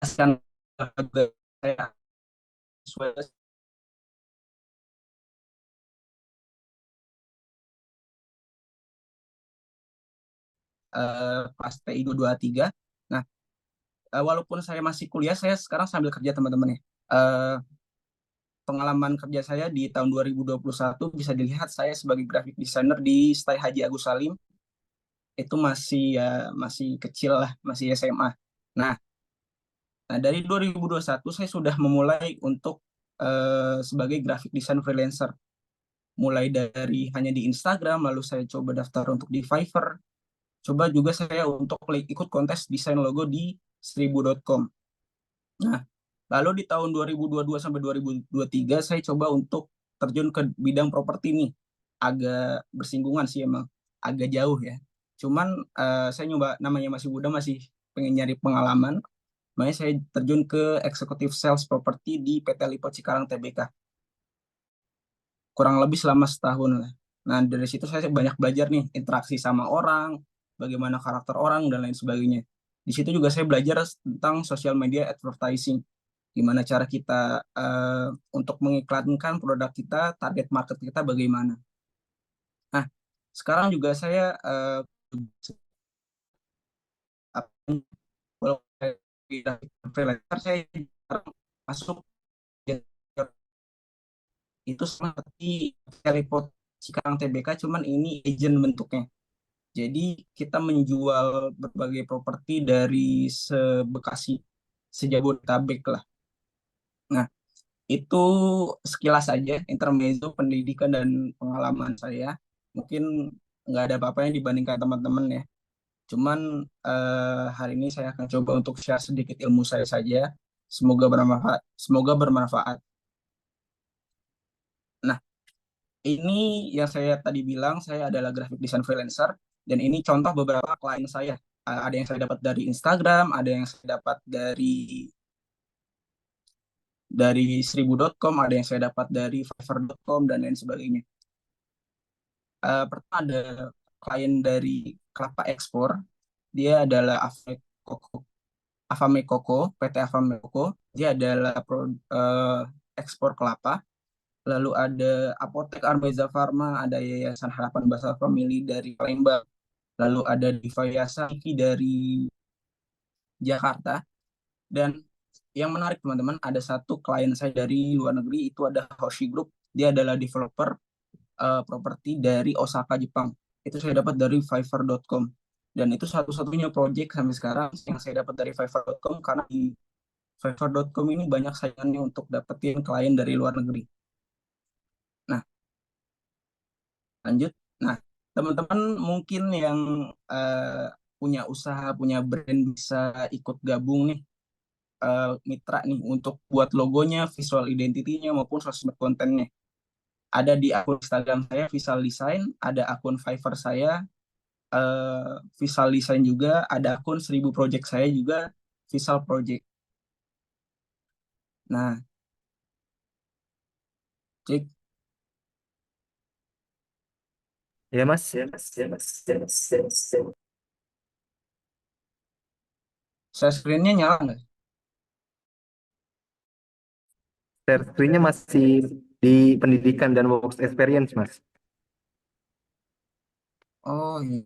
H: Saya pas TI 223. Nah, walaupun saya masih kuliah, saya sekarang sambil kerja teman-teman ya. Pengalaman kerja saya di tahun 2021 bisa dilihat saya sebagai graphic designer di Stai Haji Agus Salim. Itu masih kecil lah, masih SMA. Nah, dari 2021 saya sudah memulai untuk sebagai graphic design freelancer. Mulai dari hanya di Instagram, lalu saya coba daftar untuk di Fiverr. Coba juga saya untuk ikut kontes desain logo di seribu.com. Nah, lalu di tahun 2022 sampai 2023 saya coba untuk terjun ke bidang properti nih. Agak bersinggungan sih emang, agak jauh ya. Cuman saya nyoba, namanya masih muda, masih pengen nyari pengalaman. Makanya saya terjun ke Executive Sales Property di PT Lipo Cikarang Tbk. Kurang lebih selama setahun lah. Nah, dari situ saya banyak belajar nih, interaksi sama orang, bagaimana karakter orang, dan lain sebagainya. Di situ juga saya belajar tentang social media advertising. Gimana cara kita untuk mengiklankan produk kita, target market kita bagaimana. Nah, sekarang juga saya freelancer, saya masuk itu seperti teleport Cikarang TBK, cuman ini agent bentuknya. Jadi kita menjual berbagai properti dari se-Bekasi, se-Jabodetabek lah. Nah, itu sekilas saja intermezzo pendidikan dan pengalaman saya. Mungkin nggak ada apa-apanya dibandingkan teman-teman ya. Cuman hari ini saya akan coba untuk share sedikit ilmu saya saja. Semoga bermanfaat. Semoga bermanfaat. Nah, ini yang saya tadi bilang, saya adalah graphic design freelancer. Dan ini contoh beberapa klien saya. Ada yang saya dapat dari Instagram, ada yang saya dapat dari 1000.com, ada yang saya dapat dari fiverr.com, dan lain sebagainya. Pertama ada klien dari Kelapa Ekspor. Dia adalah Afame Koko, PT Afame Koko. Dia adalah ekspor kelapa. Lalu ada Apotek Arbaiza Farma, ada Yayasan Harapan Basa Family dari Palembang. Lalu ada Diva Yasaki dari Jakarta. Dan yang menarik teman-teman, ada satu klien saya dari luar negeri, itu ada Hoshi Group. Dia adalah developer properti dari Osaka, Jepang. Itu saya dapat dari fiverr.com. Dan itu satu-satunya project sampai sekarang yang saya dapat dari fiverr.com, karena di fiverr.com ini banyak saingannya untuk dapetin klien dari luar negeri. Nah, lanjut. Nah, teman-teman mungkin yang punya usaha, punya brand bisa ikut gabung nih, mitra nih untuk buat logonya, visual identity-nya maupun sosmed kontennya. Ada di akun Instagram saya Visual Design, ada akun Fiverr saya Visual Design juga, ada akun 1000 Project saya juga Visual Project. Nah, cek.
G: Ya Mas,
H: Share screen-nya nyala nggak?
G: share screen-nya masih di pendidikan dan work experience Mas.
H: Oh iya.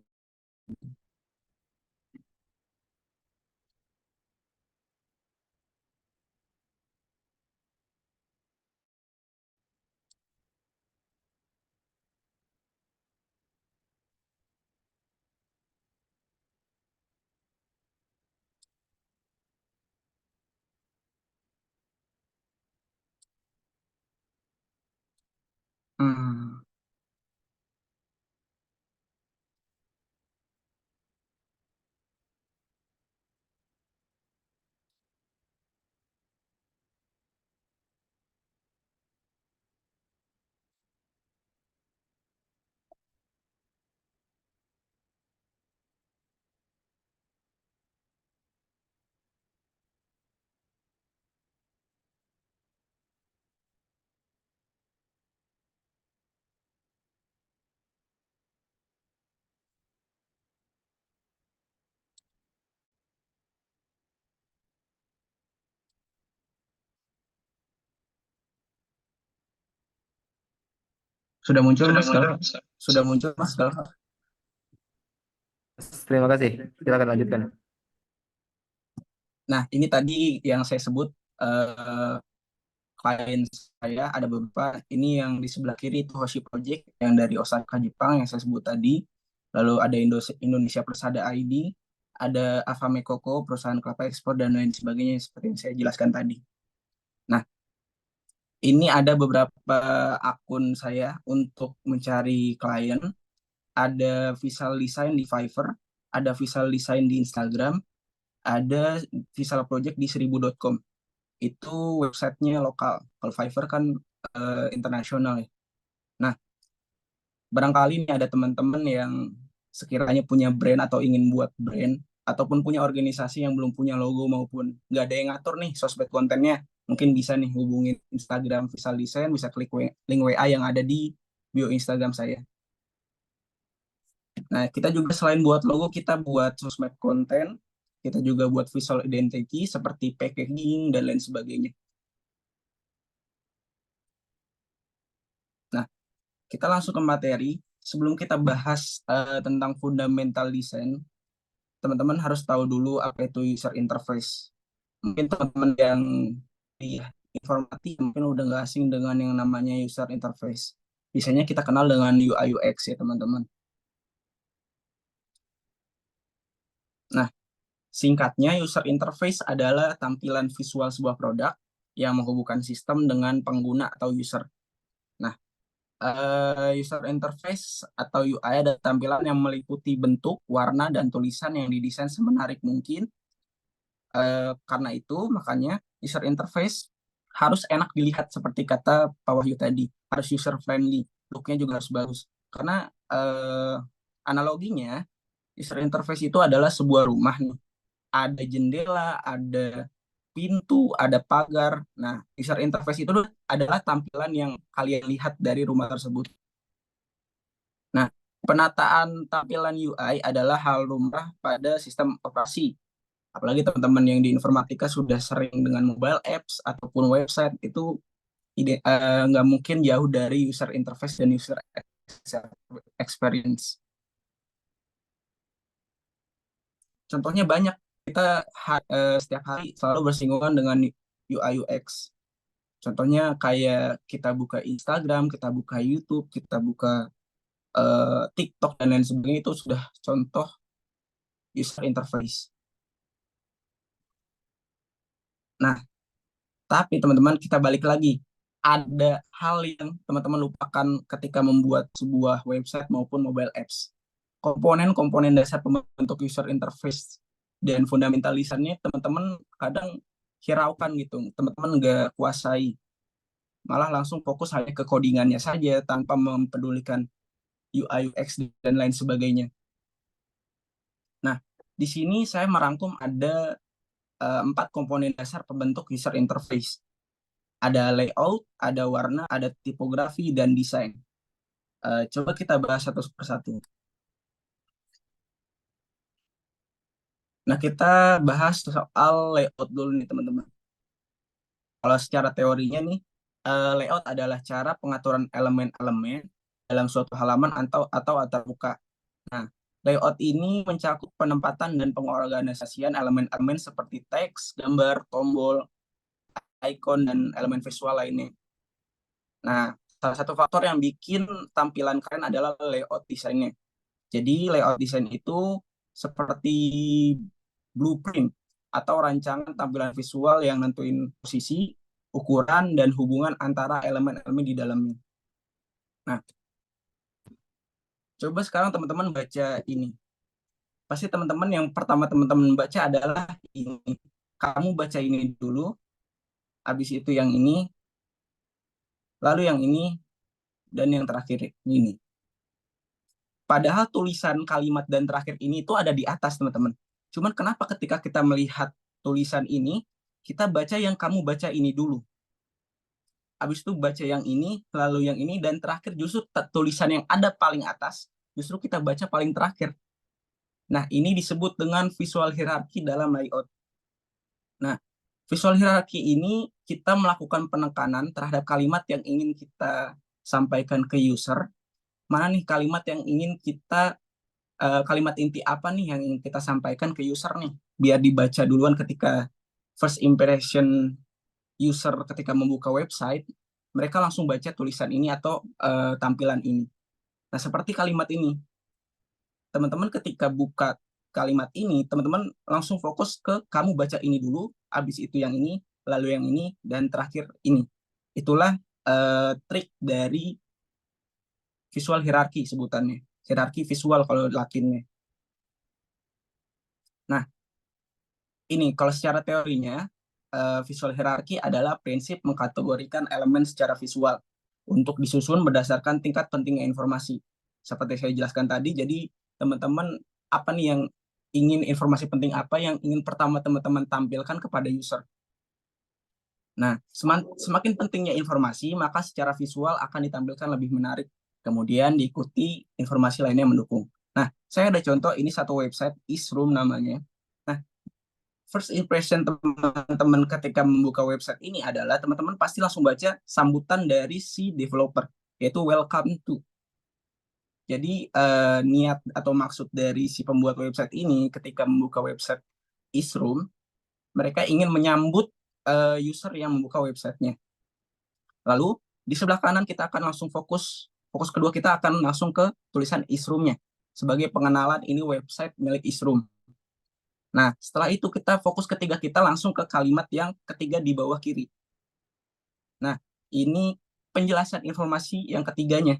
H: Hmm. Sudah muncul Mas Galva? Sudah muncul Mas Galva?
G: Terima kasih. Silakan lanjutkan.
H: Nah, ini tadi yang saya sebut klien saya ada beberapa. Ini yang di sebelah kiri itu Hoshi Project yang dari Osaka, Jepang yang saya sebut tadi. Lalu ada Indonesia Persada ID, ada Afame Koko, perusahaan kelapa ekspor, dan lain sebagainya seperti yang saya jelaskan tadi. Nah, ini ada beberapa akun saya untuk mencari klien. Ada Visual Design di Fiverr, ada Visual Design di Instagram, ada Visual Project di 1000.com. Itu websitenya lokal. Kalau Fiverr kan internasional ya. Nah, barangkali ini ada teman-teman yang sekiranya punya brand atau ingin buat brand, ataupun punya organisasi yang belum punya logo maupun nggak ada yang ngatur nih sosmed kontennya, mungkin bisa nih hubungin Instagram Visual Design, bisa klik link WA yang ada di bio Instagram saya. Nah, kita juga selain buat logo, kita buat sosmed konten, kita juga buat visual identity seperti packaging dan lain sebagainya. Nah, kita langsung ke materi. Sebelum kita bahas tentang fundamental design, teman-teman harus tahu dulu apa itu user interface. Mungkin teman-teman yang informatif mungkin udah nggak asing dengan yang namanya user interface. Biasanya kita kenal dengan UI UX ya teman-teman. Nah, singkatnya user interface adalah tampilan visual sebuah produk yang menghubungkan sistem dengan pengguna atau user. Nah, user interface atau UI adalah tampilan yang meliputi bentuk, warna, dan tulisan yang didesain semenarik mungkin. Karena itu, makanya user interface harus enak dilihat seperti kata Pak Wahyu tadi. Harus user friendly, look-nya juga harus bagus. Karena analoginya, user interface itu adalah sebuah rumah nih. Ada jendela, ada pintu, ada pagar. Nah, user interface itu adalah tampilan yang kalian lihat dari rumah tersebut. Nah, penataan tampilan UI adalah hal lumrah pada sistem operasi. Apalagi teman-teman yang di informatika sudah sering dengan mobile apps ataupun website, itu nggak mungkin jauh dari user interface dan user experience. Contohnya banyak, kita setiap hari selalu bersinggungan dengan UI UX. Contohnya kayak kita buka Instagram, kita buka YouTube, kita buka TikTok dan lain sebagainya, itu sudah contoh user interface. Nah, tapi teman-teman kita balik lagi. Ada hal yang teman-teman lupakan ketika membuat sebuah website maupun mobile apps. Komponen-komponen dasar pembentuk user interface dan fundamentalisannya teman-teman kadang hiraukan gitu. Teman-teman nggak kuasai. Malah langsung fokus hanya ke codingannya saja tanpa mempedulikan UI UX dan lain sebagainya. Nah, di sini saya merangkum ada 4 komponen dasar pembentuk user interface. Ada layout, ada warna, ada tipografi, dan desain. Coba kita bahas satu persatu. Nah, kita bahas soal layout dulu nih teman-teman. Kalau secara teorinya nih, layout adalah cara pengaturan elemen-elemen dalam suatu halaman atau antar muka. Nah, layout ini mencakup penempatan dan pengorganisasian elemen-elemen seperti teks, gambar, tombol, icon, dan elemen visual lainnya. Nah, salah satu faktor yang bikin tampilan keren adalah layout desainnya. Jadi, layout desain itu seperti blueprint atau rancangan tampilan visual yang nentuin posisi, ukuran, dan hubungan antara elemen-elemen di dalamnya. Nah, coba sekarang teman-teman baca ini. Pasti teman-teman yang pertama teman-teman baca adalah ini. Kamu baca ini dulu, habis itu yang ini, lalu yang ini, dan yang terakhir ini. Padahal tulisan kalimat dan terakhir ini itu ada di atas, teman-teman. Cuman kenapa ketika kita melihat tulisan ini, kita baca yang kamu baca ini dulu. Habis itu baca yang ini, lalu yang ini, dan terakhir justru tulisan yang ada paling atas, justru kita baca paling terakhir. Nah, ini disebut dengan visual hierarki dalam layout. Nah, visual hierarki ini kita melakukan penekanan terhadap kalimat yang ingin kita sampaikan ke user. Mana nih kalimat yang ingin kita, kalimat inti apa nih yang ingin kita sampaikan ke user nih, biar dibaca duluan ketika first impression user ketika membuka website, mereka langsung baca tulisan ini atau tampilan ini. Nah, seperti kalimat ini. Teman-teman ketika buka kalimat ini, teman-teman langsung fokus ke kamu baca ini dulu, habis itu yang ini, lalu yang ini, dan terakhir ini. Itulah trik dari visual hierarki sebutannya. Hierarki visual kalau lakinnya. Nah, ini kalau secara teorinya, visual hierarki adalah prinsip mengkategorikan elemen secara visual untuk disusun berdasarkan tingkat pentingnya informasi. Seperti saya jelaskan tadi, jadi teman-teman apa nih yang ingin, informasi penting apa yang ingin pertama teman-teman tampilkan kepada user. Nah, semakin pentingnya informasi, maka secara visual akan ditampilkan lebih menarik. Kemudian diikuti informasi lainnya yang mendukung. Nah, saya ada contoh, ini satu website, Isroom namanya. Nah, first impression teman-teman ketika membuka website ini adalah teman-teman pasti langsung baca sambutan dari si developer, yaitu welcome to. Jadi niat atau maksud dari si pembuat website ini ketika membuka website Isroom, mereka ingin menyambut user yang membuka websitenya. Lalu di sebelah kanan kita akan langsung fokus kedua kita akan langsung ke tulisan Isroom-nya sebagai pengenalan ini website milik Isroom. Nah, setelah itu kita fokus ketiga kita langsung ke kalimat yang ketiga di bawah kiri. Nah, ini penjelasan informasi yang ketiganya.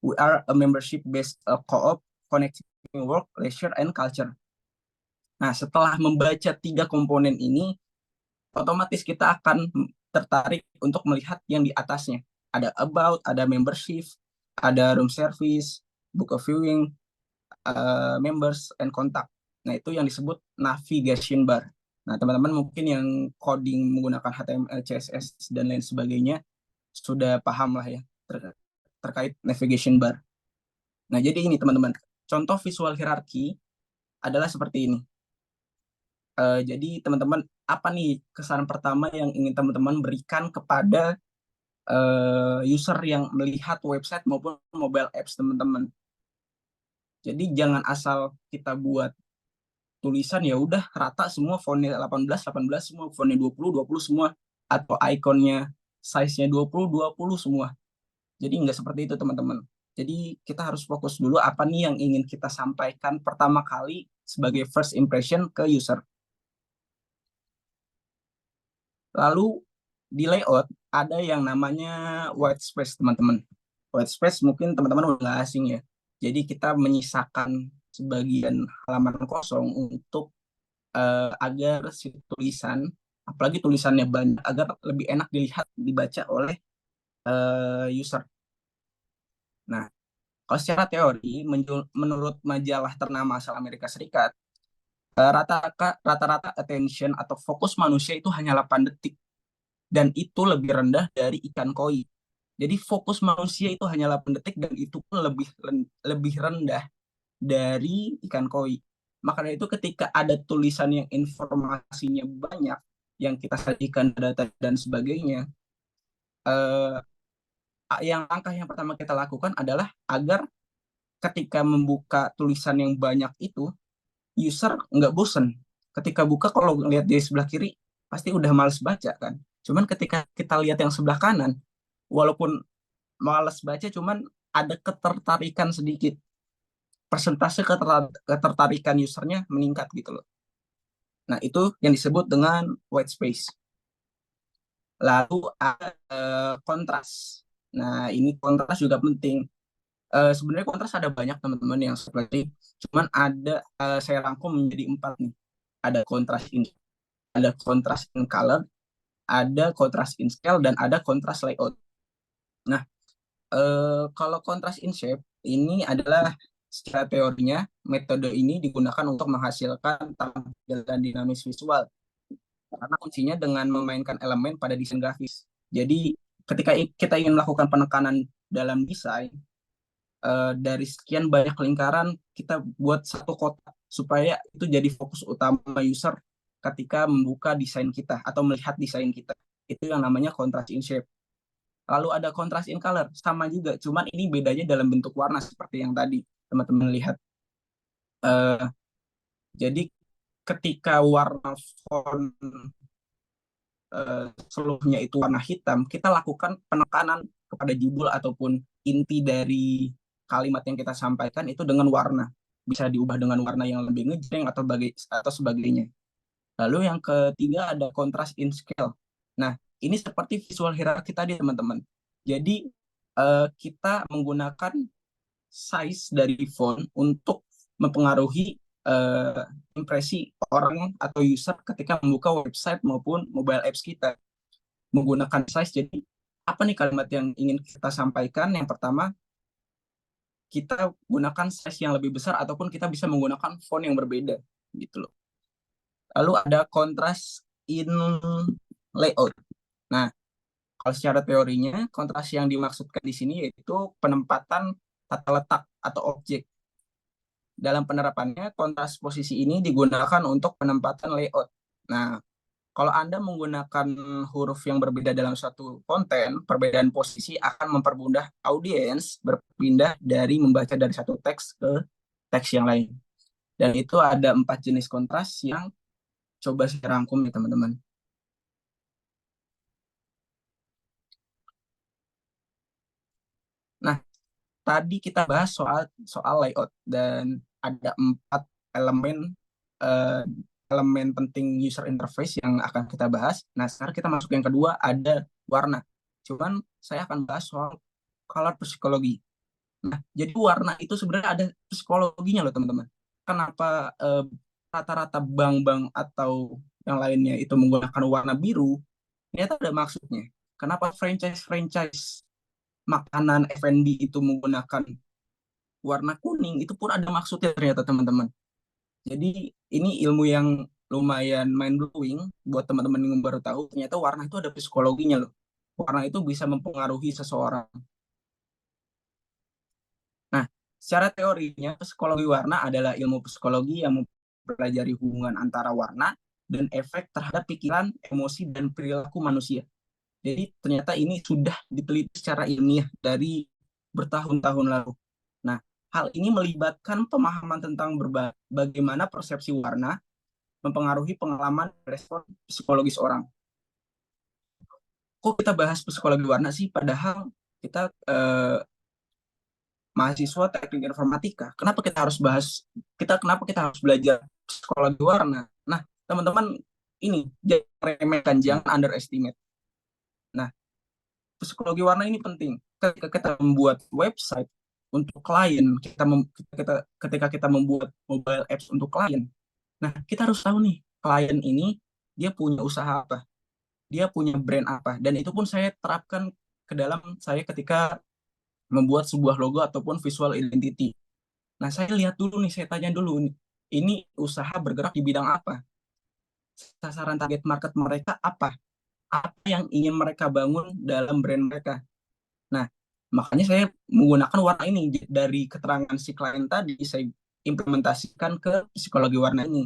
H: We are a membership-based co-op connecting work, leisure, and culture. Nah, setelah membaca tiga komponen ini, otomatis kita akan tertarik untuk melihat yang di atasnya. Ada about, ada membership, ada room service, book of viewing, members, and contact. Nah, itu yang disebut navigation bar. Nah, teman-teman mungkin yang coding menggunakan HTML, CSS, dan lain sebagainya sudah paham lah ya terkait navigation bar. Nah, jadi ini teman-teman, contoh visual hierarki adalah seperti ini. Jadi teman-teman, apa nih kesan pertama yang ingin teman-teman berikan kepada user yang melihat website maupun mobile apps teman-teman? Jadi jangan asal kita buat tulisan ya udah rata semua fontnya 18 semua, fontnya 20 semua, atau ikonnya size-nya 20 semua. Jadi nggak seperti itu teman-teman. Jadi kita harus fokus dulu apa nih yang ingin kita sampaikan pertama kali sebagai first impression ke user. Lalu di layout ada yang namanya white space teman-teman. White space mungkin teman-teman udah asing ya. Jadi kita menyisakan sebagian halaman kosong untuk agar si tulisan, apalagi tulisannya banyak, agar lebih enak dilihat, dibaca oleh user. Nah, kalau secara teori, menurut majalah ternama asal Amerika Serikat, rata-rata attention atau fokus manusia itu hanya 8 detik. Dan itu lebih rendah dari ikan koi. Jadi fokus manusia itu hanya 8 detik dan itu pun lebih rendah dari ikan koi. Makanya itu ketika ada tulisan yang informasinya banyak, yang kita sajikan data dan sebagainya, langkah yang pertama kita lakukan adalah agar ketika membuka tulisan yang banyak itu, user nggak bosen. Ketika buka, kalau lihat di sebelah kiri, pasti udah males baca kan. Cuman ketika kita lihat yang sebelah kanan, walaupun males baca, cuman ada ketertarikan sedikit. Persentase ketertarikan usernya meningkat gitu loh. Nah, itu yang disebut dengan white space. Lalu ada kontras. Nah, ini kontras juga penting. Sebenarnya kontras ada banyak teman-teman yang seperti, cuman ada saya rangkum menjadi 4 nih. Ada kontras in color, ada kontras in scale, dan ada kontras layout. Nah, kalau kontras in shape ini adalah secara teorinya metode ini digunakan untuk menghasilkan tampilan dinamis visual karena kuncinya dengan memainkan elemen pada desain grafis. Jadi ketika kita ingin melakukan penekanan dalam desain, dari sekian banyak lingkaran kita buat satu kotak supaya itu jadi fokus utama user ketika membuka desain kita atau melihat desain kita. Itu yang namanya contrast in shape. Lalu ada contrast in color, sama juga, cuman ini bedanya dalam bentuk warna seperti yang tadi teman-teman lihat. Jadi ketika warna font seluruhnya itu warna hitam, kita lakukan penekanan kepada judul ataupun inti dari kalimat yang kita sampaikan itu dengan warna. Bisa diubah dengan warna yang lebih ngejreng atau sebagainya. Lalu yang ketiga ada contrast in scale. Nah, ini seperti visual hierarki tadi teman-teman. Jadi kita menggunakan size dari font untuk mempengaruhi impresi orang atau user ketika membuka website maupun mobile apps kita. Menggunakan size, jadi apa nih kalimat yang ingin kita sampaikan? Yang pertama, kita gunakan size yang lebih besar ataupun kita bisa menggunakan font yang berbeda gitu loh. Lalu ada contrast in layout. Nah, kalau secara teorinya, kontras yang dimaksudkan di sini yaitu penempatan tata letak atau objek. Dalam penerapannya, kontras posisi ini digunakan untuk penempatan layout. Nah, kalau Anda menggunakan huruf yang berbeda dalam suatu konten, perbedaan posisi akan mempermudah audiens berpindah dari membaca dari satu teks ke teks yang lain. Dan itu ada 4 jenis kontras yang coba saya rangkum ya teman-teman. tadi kita bahas soal layout dan ada 4 elemen eh, elemen penting user interface yang akan kita bahas. Nah, sekarang kita masuk yang kedua, ada warna. Cuman saya akan bahas soal color psikologi. Nah, jadi warna itu sebenarnya ada psikologinya loh teman-teman. Kenapa rata-rata bank-bank atau yang lainnya itu menggunakan warna biru? Ternyata ada maksudnya. Kenapa franchise makanan F&B itu menggunakan warna kuning? Itu pun ada maksudnya ternyata teman-teman. Jadi ini ilmu yang lumayan mind blowing buat teman-teman yang baru tahu. Ternyata warna itu ada psikologinya loh. Warna itu bisa mempengaruhi seseorang. Nah, secara teorinya psikologi warna adalah ilmu psikologi yang mempelajari hubungan antara warna dan efek terhadap pikiran, emosi, dan perilaku manusia. Jadi ternyata ini sudah diteliti secara ilmiah dari bertahun-tahun lalu. Nah, hal ini melibatkan pemahaman tentang bagaimana persepsi warna mempengaruhi pengalaman dan respon psikologis orang. Kok kita bahas psikologi warna sih? Padahal kita mahasiswa teknik informatika. Kenapa kita harus belajar psikologi warna? Nah, teman-teman ini jangan remehkan, jangan underestimate. Nah, psikologi warna ini penting. Ketika kita membuat website untuk klien, ketika kita membuat mobile apps untuk klien, nah kita harus tahu nih, klien ini dia punya usaha apa, dia punya brand apa, dan itu pun saya terapkan ke dalam saya ketika membuat sebuah logo ataupun visual identity. Nah, saya lihat dulu nih, saya tanya dulu nih, ini usaha bergerak di bidang apa? Sasaran target market mereka apa? Apa yang ingin mereka bangun dalam brand mereka? Nah, makanya saya menggunakan warna ini. Dari keterangan si klien tadi, saya implementasikan ke psikologi warna ini.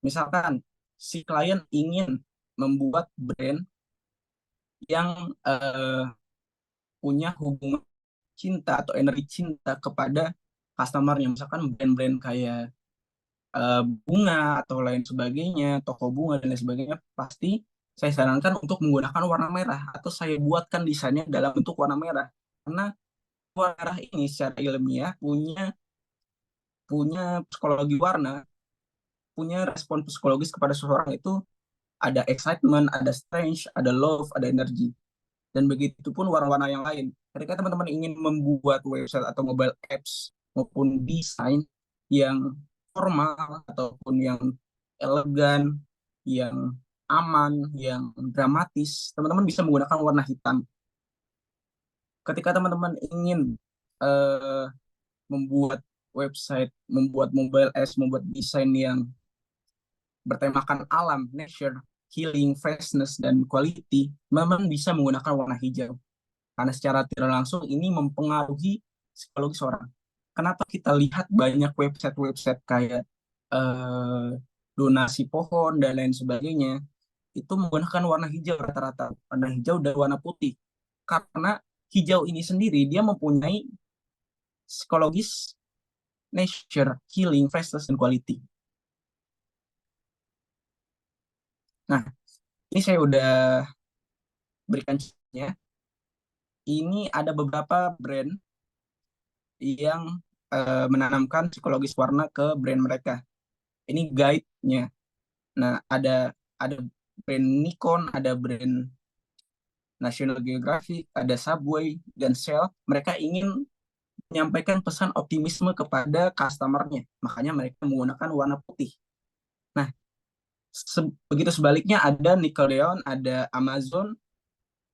H: Misalkan, si klien ingin membuat brand yang punya hubungan cinta atau energi cinta kepada customer-nya. Misalkan brand-brand kayak bunga atau lain sebagainya, toko bunga dan lain sebagainya, pasti saya sarankan untuk menggunakan warna merah atau saya buatkan desainnya dalam bentuk warna merah. Karena warna merah ini secara ilmiah punya psikologi warna, punya respon psikologis kepada seseorang itu ada excitement, ada strange, ada love, ada energi. Dan begitu pun warna-warna yang lain. Ketika teman-teman ingin membuat website atau mobile apps maupun desain yang formal ataupun yang elegan, yang aman, yang dramatis, teman-teman bisa menggunakan warna hitam. Ketika teman-teman ingin membuat website, membuat mobile apps, membuat desain yang bertemakan alam, nature, healing, freshness, dan quality, teman-teman bisa menggunakan warna hijau. Karena secara tidak langsung ini mempengaruhi psikologi seorang. Kenapa kita lihat banyak website-website kayak donasi pohon dan lain sebagainya, itu menggunakan warna hijau rata-rata. Warna hijau dan warna putih. Karena hijau ini sendiri, dia mempunyai psikologis, nature, healing, freshness, dan quality. Nah, ini saya udah berikan contohnya. Ini ada beberapa brand yang menanamkan psikologis warna ke brand mereka. Ini guide-nya. Nah, ada brand Nikon, ada brand National Geographic, ada Subway, dan Shell. Mereka ingin menyampaikan pesan optimisme kepada customer-nya. Makanya mereka menggunakan warna putih. Nah, begitu sebaliknya ada Nickelodeon, ada Amazon,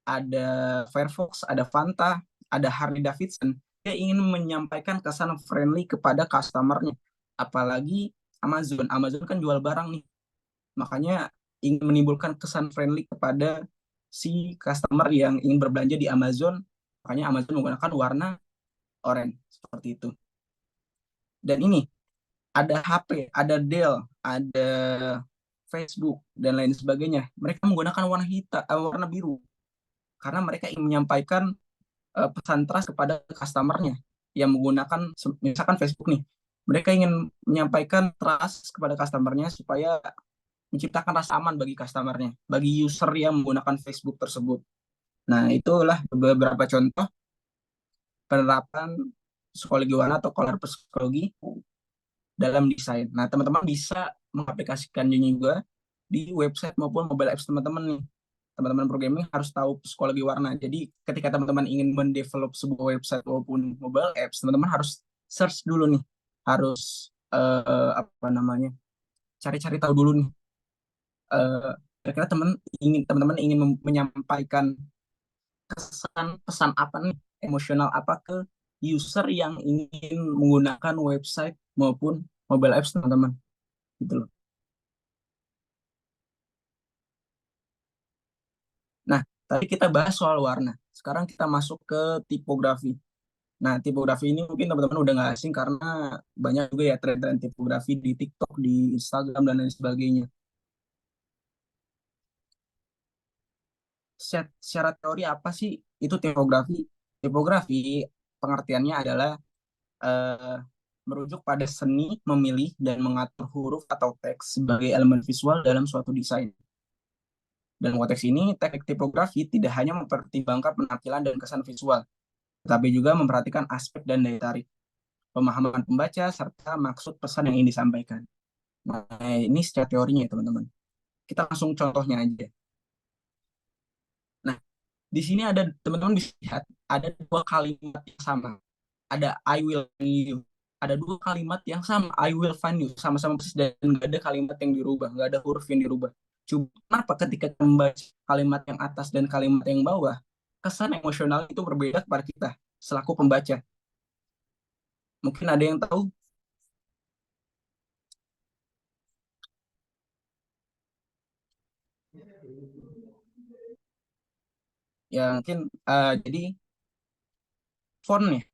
H: ada Firefox, ada Fanta, ada Harley Davidson. Dia ingin menyampaikan kesan friendly kepada customer-nya. Apalagi Amazon. Amazon kan jual barang nih. Makanya ingin menimbulkan kesan friendly kepada si customer yang ingin berbelanja di Amazon. Makanya Amazon menggunakan warna oranye. Seperti itu. Dan ini ada HP, ada Dell, ada Facebook, dan lain sebagainya. Mereka menggunakan warna hitam, warna biru. Karena mereka ingin menyampaikan pesan trust kepada customer-nya yang menggunakan, misalkan Facebook nih. Mereka ingin menyampaikan trust kepada customer-nya supaya menciptakan rasa aman bagi customer-nya, bagi user yang menggunakan Facebook tersebut. Nah, itulah beberapa contoh penerapan psikologi warna atau color psikologi dalam desain. Nah, teman-teman bisa mengaplikasikannya juga di website maupun mobile apps teman-teman nih. Teman-teman programming harus tahu psikologi warna. Jadi ketika teman-teman ingin mendevelop sebuah website maupun mobile apps, teman-teman harus search dulu nih. Harus apa namanya? Cari-cari tahu dulu nih. Kira-kira teman-teman ingin menyampaikan kesan pesan apa nih, emosional apa ke user yang ingin menggunakan website maupun mobile apps teman-teman, gitu loh. Nah, tadi kita bahas soal warna. Sekarang kita masuk ke tipografi. Nah, tipografi ini mungkin teman-teman udah nggak asing karena banyak juga ya tren-tren tipografi di TikTok, di Instagram, dan lain sebagainya. Secara teori apa sih itu tipografi? Tipografi pengertiannya adalah eh, merujuk pada seni memilih dan mengatur huruf atau teks sebagai elemen visual dalam suatu desain. Dalam konteks ini, teknik tipografi tidak hanya mempertimbangkan penampilan dan kesan visual, tetapi juga memperhatikan aspek dan daya tarik, pemahaman pembaca, serta maksud pesan yang ingin disampaikan. Nah, ini secara teorinya ya teman-teman. Kita langsung contohnya aja. Nah, di sini ada teman-teman bisa lihat ada dua kalimat yang sama. Ada I will find you. Ada dua kalimat yang sama, I will find you, sama-sama persis dan nggak ada kalimat yang dirubah, nggak ada huruf yang dirubah. Cuma kenapa ketika kita membaca kalimat yang atas dan kalimat yang bawah, kesan emosional itu berbeda kepada kita selaku pembaca. Mungkin ada yang tahu? Ya mungkin jadi fontnya,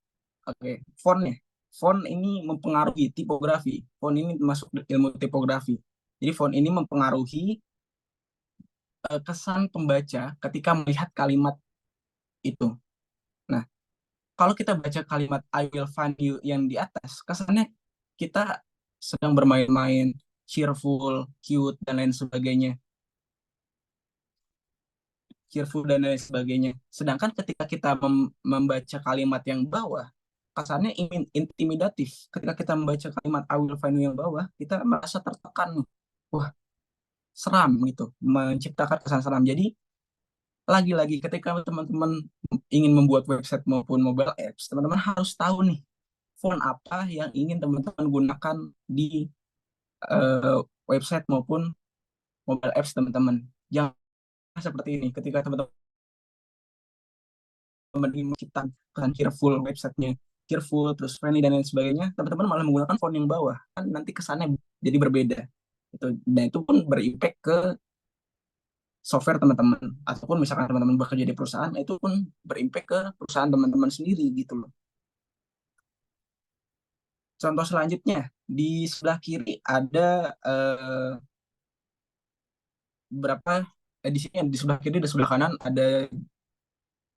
H: oke, fontnya, font ini mempengaruhi tipografi. Font ini masuk ilmu tipografi. Jadi font ini mempengaruhi kesan pembaca ketika melihat kalimat itu. Nah, kalau kita baca kalimat I will find you yang di atas, kesannya kita sedang bermain-main, cheerful, cute, dan lain sebagainya. Cheerful dan lain sebagainya. Sedangkan ketika kita membaca kalimat yang bawah, kesannya ingin intimidatif. Ketika kita membaca kalimat I will find you yang bawah, kita merasa tertekan. Wah, seram gitu, menciptakan kesan seram. Jadi lagi-lagi ketika teman-teman ingin membuat website maupun mobile apps, teman-teman harus tahu nih font apa yang ingin teman-teman gunakan di website maupun mobile apps teman-teman. Jangan seperti ini ketika teman-teman ingin menciptakan kesan cheerful websitenya, cheerful terus friendly dan lain sebagainya, teman-teman malah menggunakan font yang bawah, kan nanti kesannya jadi berbeda. Dan itu pun berimpact ke software teman-teman, ataupun misalkan teman-teman bekerja di perusahaan, itu pun berimpact ke perusahaan teman-teman sendiri gitu loh. Contoh selanjutnya, di sebelah kiri ada beberapa di sini di sebelah kiri dan sebelah kanan ada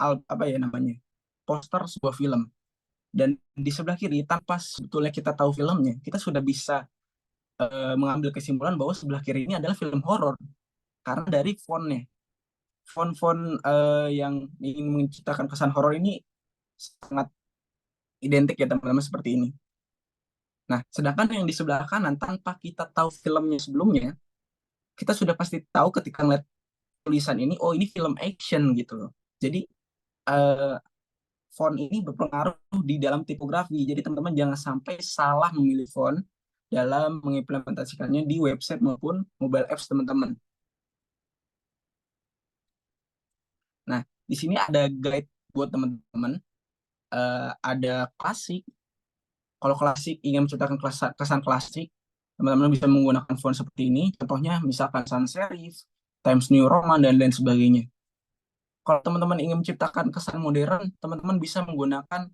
H: apa ya namanya, poster sebuah film. Dan di sebelah kiri, tanpa sebetulnya kita tahu filmnya, kita sudah bisa mengambil kesimpulan bahwa sebelah kiri ini adalah film horor karena dari fontnya. Font-font yang ingin menciptakan kesan horor ini sangat identik ya teman-teman, seperti ini. Nah, sedangkan yang di sebelah kanan, tanpa kita tahu filmnya sebelumnya, kita sudah pasti tahu ketika ngeliat tulisan ini, oh ini film action gitu loh. Jadi font ini berpengaruh di dalam tipografi. Jadi teman-teman jangan sampai salah memilih font dalam mengimplementasikannya di website maupun mobile apps teman-teman. Nah, di sini ada guide buat teman-teman. Ada klasik. Kalau klasik ingin menciptakan kesan klasik, teman-teman bisa menggunakan font seperti ini. Contohnya misalkan sans serif, Times New Roman, dan lain sebagainya. Kalau teman-teman ingin menciptakan kesan modern, teman-teman bisa menggunakan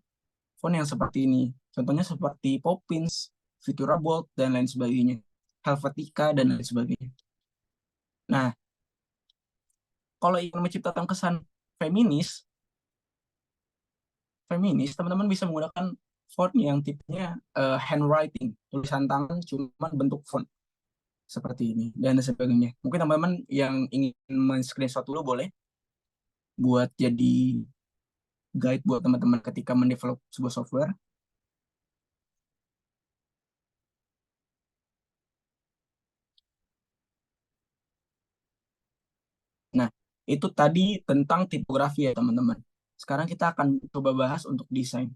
H: font yang seperti ini. Contohnya seperti Poppins, Futura Bold, dan lain sebagainya. Helvetica, dan lain sebagainya. Nah, kalau ingin menciptakan kesan feminis, teman-teman bisa menggunakan font yang tipenya handwriting, tulisan tangan cuman bentuk font seperti ini dan sebagainya. Mungkin teman-teman yang ingin men-screenshot dulu boleh buat jadi guide buat teman-teman ketika mendevelop sebuah software. Nah, itu tadi tentang tipografi ya teman-teman. Sekarang kita akan coba bahas untuk desain.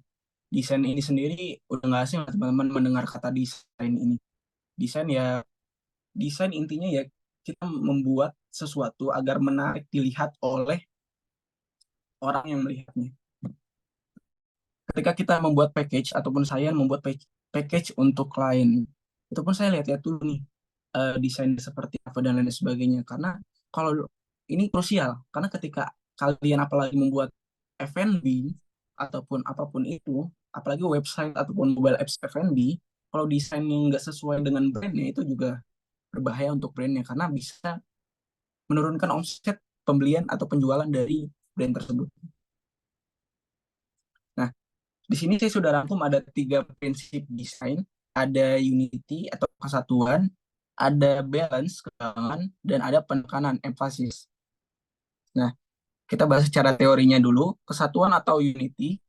H: Desain ini sendiri udah nggak asing lah teman-teman mendengar kata desain ini. Desain ya, desain intinya ya kita membuat sesuatu agar menarik dilihat oleh orang yang melihatnya. Ketika kita membuat package ataupun saya membuat package untuk klien, itu pun saya lihat-lihat dulu nih desain seperti apa dan lain sebagainya. Karena kalau ini krusial, karena ketika kalian apalagi membuat F&B ataupun apapun itu, apalagi website ataupun mobile apps F&B, kalau desainnya nggak sesuai dengan brandnya itu juga berbahaya untuk brandnya karena bisa menurunkan omset pembelian atau penjualan dari brand tersebut. Nah, di sini saya sudah rangkum ada 3 prinsip desain, ada unity atau kesatuan, ada balance, keseimbangan, dan ada penekanan, emphasis. Nah, kita bahas secara teorinya dulu. Kesatuan atau unity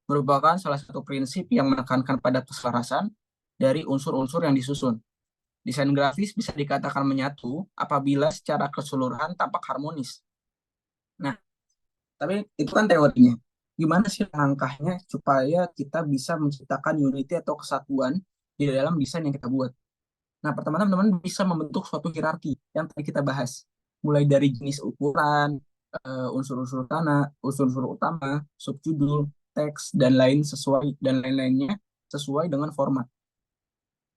H: merupakan salah satu prinsip yang menekankan pada keselarasan dari unsur-unsur yang disusun. Desain grafis bisa dikatakan menyatu apabila secara keseluruhan tampak harmonis. Nah, tapi itu kan teorinya. Gimana sih langkahnya supaya kita bisa menciptakan unity atau kesatuan di dalam desain yang kita buat? Nah, pertama teman-teman bisa membentuk suatu hierarki yang tadi kita bahas. Mulai dari jenis ukuran, unsur-unsur tanah, unsur-unsur utama, subjudul, teks, dan lain-lainnya sesuai dengan format.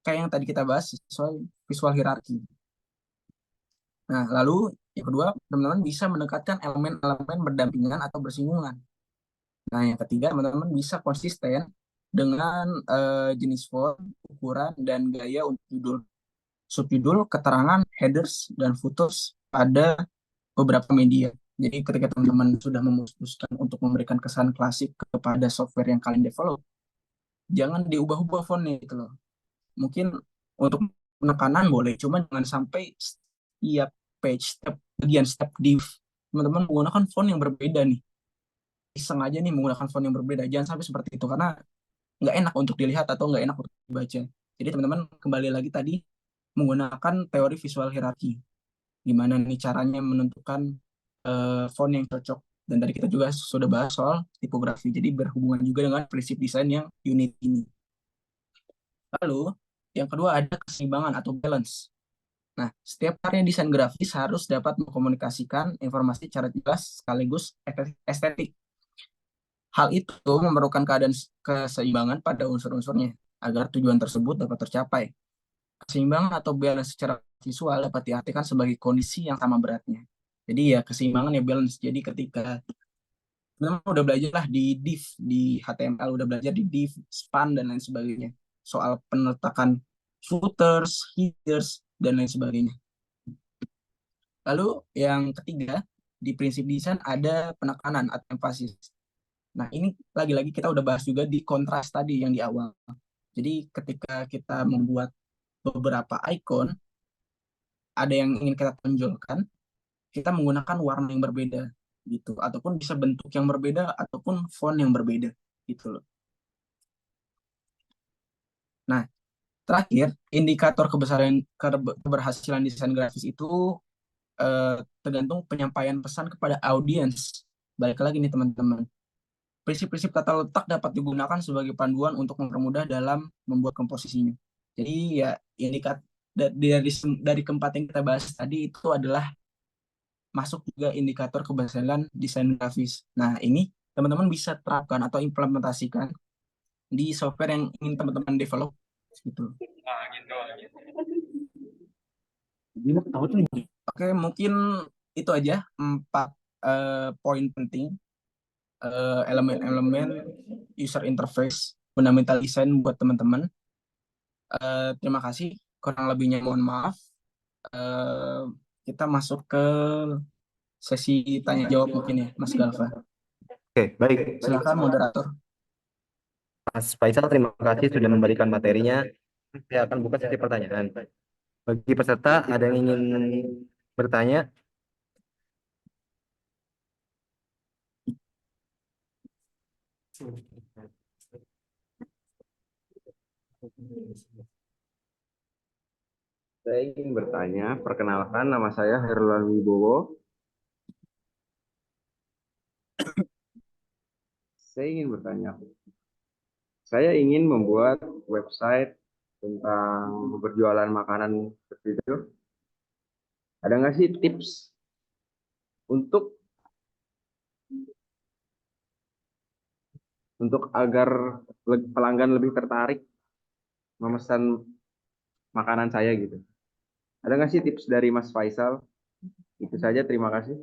H: Kayak yang tadi kita bahas sesuai visual hierarki. Nah, lalu yang kedua, teman-teman bisa mendekatkan elemen-elemen berdampingan atau bersinggungan. Nah, yang ketiga, teman-teman bisa konsisten dengan jenis font, ukuran, dan gaya untuk judul. Subjudul, keterangan, headers, dan footers pada beberapa media. Jadi ketika teman-teman sudah memutuskan untuk memberikan kesan klasik kepada software yang kalian develop, jangan diubah-ubah fontnya gitu loh. Mungkin untuk penekanan boleh, cuma jangan sampai setiap page, setiap bagian, setiap div, teman-teman menggunakan font yang berbeda nih. Iseng aja nih menggunakan font yang berbeda. Jangan sampai seperti itu, karena nggak enak untuk dilihat atau nggak enak untuk dibaca. Jadi teman-teman kembali lagi tadi menggunakan teori visual hierarki. Gimana nih caranya menentukan font yang cocok. Dan tadi kita juga sudah bahas soal tipografi. Jadi berhubungan juga dengan prinsip desain yang unit ini. Lalu, yang kedua ada keseimbangan atau balance. Nah, setiap karya desain grafis harus dapat mengkomunikasikan informasi secara jelas sekaligus estetik. Hal itu memerlukan keadaan keseimbangan pada unsur-unsurnya agar tujuan tersebut dapat tercapai. Keseimbangan atau balance secara visual dapat diartikan sebagai kondisi yang sama beratnya. Jadi ya keseimbangan ya balance. Jadi ketika memang udah belajar lah di div, di HTML, udah belajar di div, span, dan lain sebagainya. Soal penetakan footers, headers, dan lain sebagainya. Lalu yang ketiga, di prinsip desain ada penekanan atau emphasis. Nah, ini lagi-lagi kita udah bahas juga di kontras tadi yang di awal. Jadi ketika kita membuat beberapa icon, ada yang ingin kita tonjolkan, kita menggunakan warna yang berbeda gitu, ataupun bisa bentuk yang berbeda ataupun font yang berbeda gitu loh. Nah, terakhir, indikator keberhasilan desain grafis itu tergantung penyampaian pesan kepada audiens. Balik lagi nih teman-teman. Prinsip-prinsip tata letak dapat digunakan sebagai panduan untuk mempermudah dalam membuat komposisinya. Jadi ya indikator dari keempat yang kita bahas tadi itu adalah masuk juga indikator keberhasilan desain grafis. Nah, ini teman-teman bisa terapkan atau implementasikan di software yang ingin teman-teman develop gitu. Oke, mungkin itu aja 4 poin penting elemen-elemen user interface fundamental design buat teman-teman. Terima kasih, kurang lebihnya mohon maaf. Kita masuk ke sesi tanya jawab mungkin ya, Mas Galva.
G: Oke, baik.
H: Silakan moderator.
G: Mas Faisal, terima kasih sudah memberikan materinya. Saya akan buka sesi pertanyaan. Bagi peserta, ada yang ingin bertanya?
I: Saya ingin bertanya, perkenalkan nama saya Herlan Wibowo. Saya ingin bertanya, saya ingin membuat website tentang berjualan makanan seperti itu. Ada nggak sih tips untuk agar pelanggan lebih tertarik memesan makanan saya gitu? Ada nggak sih tips dari Mas Faisal? Itu saja, terima kasih.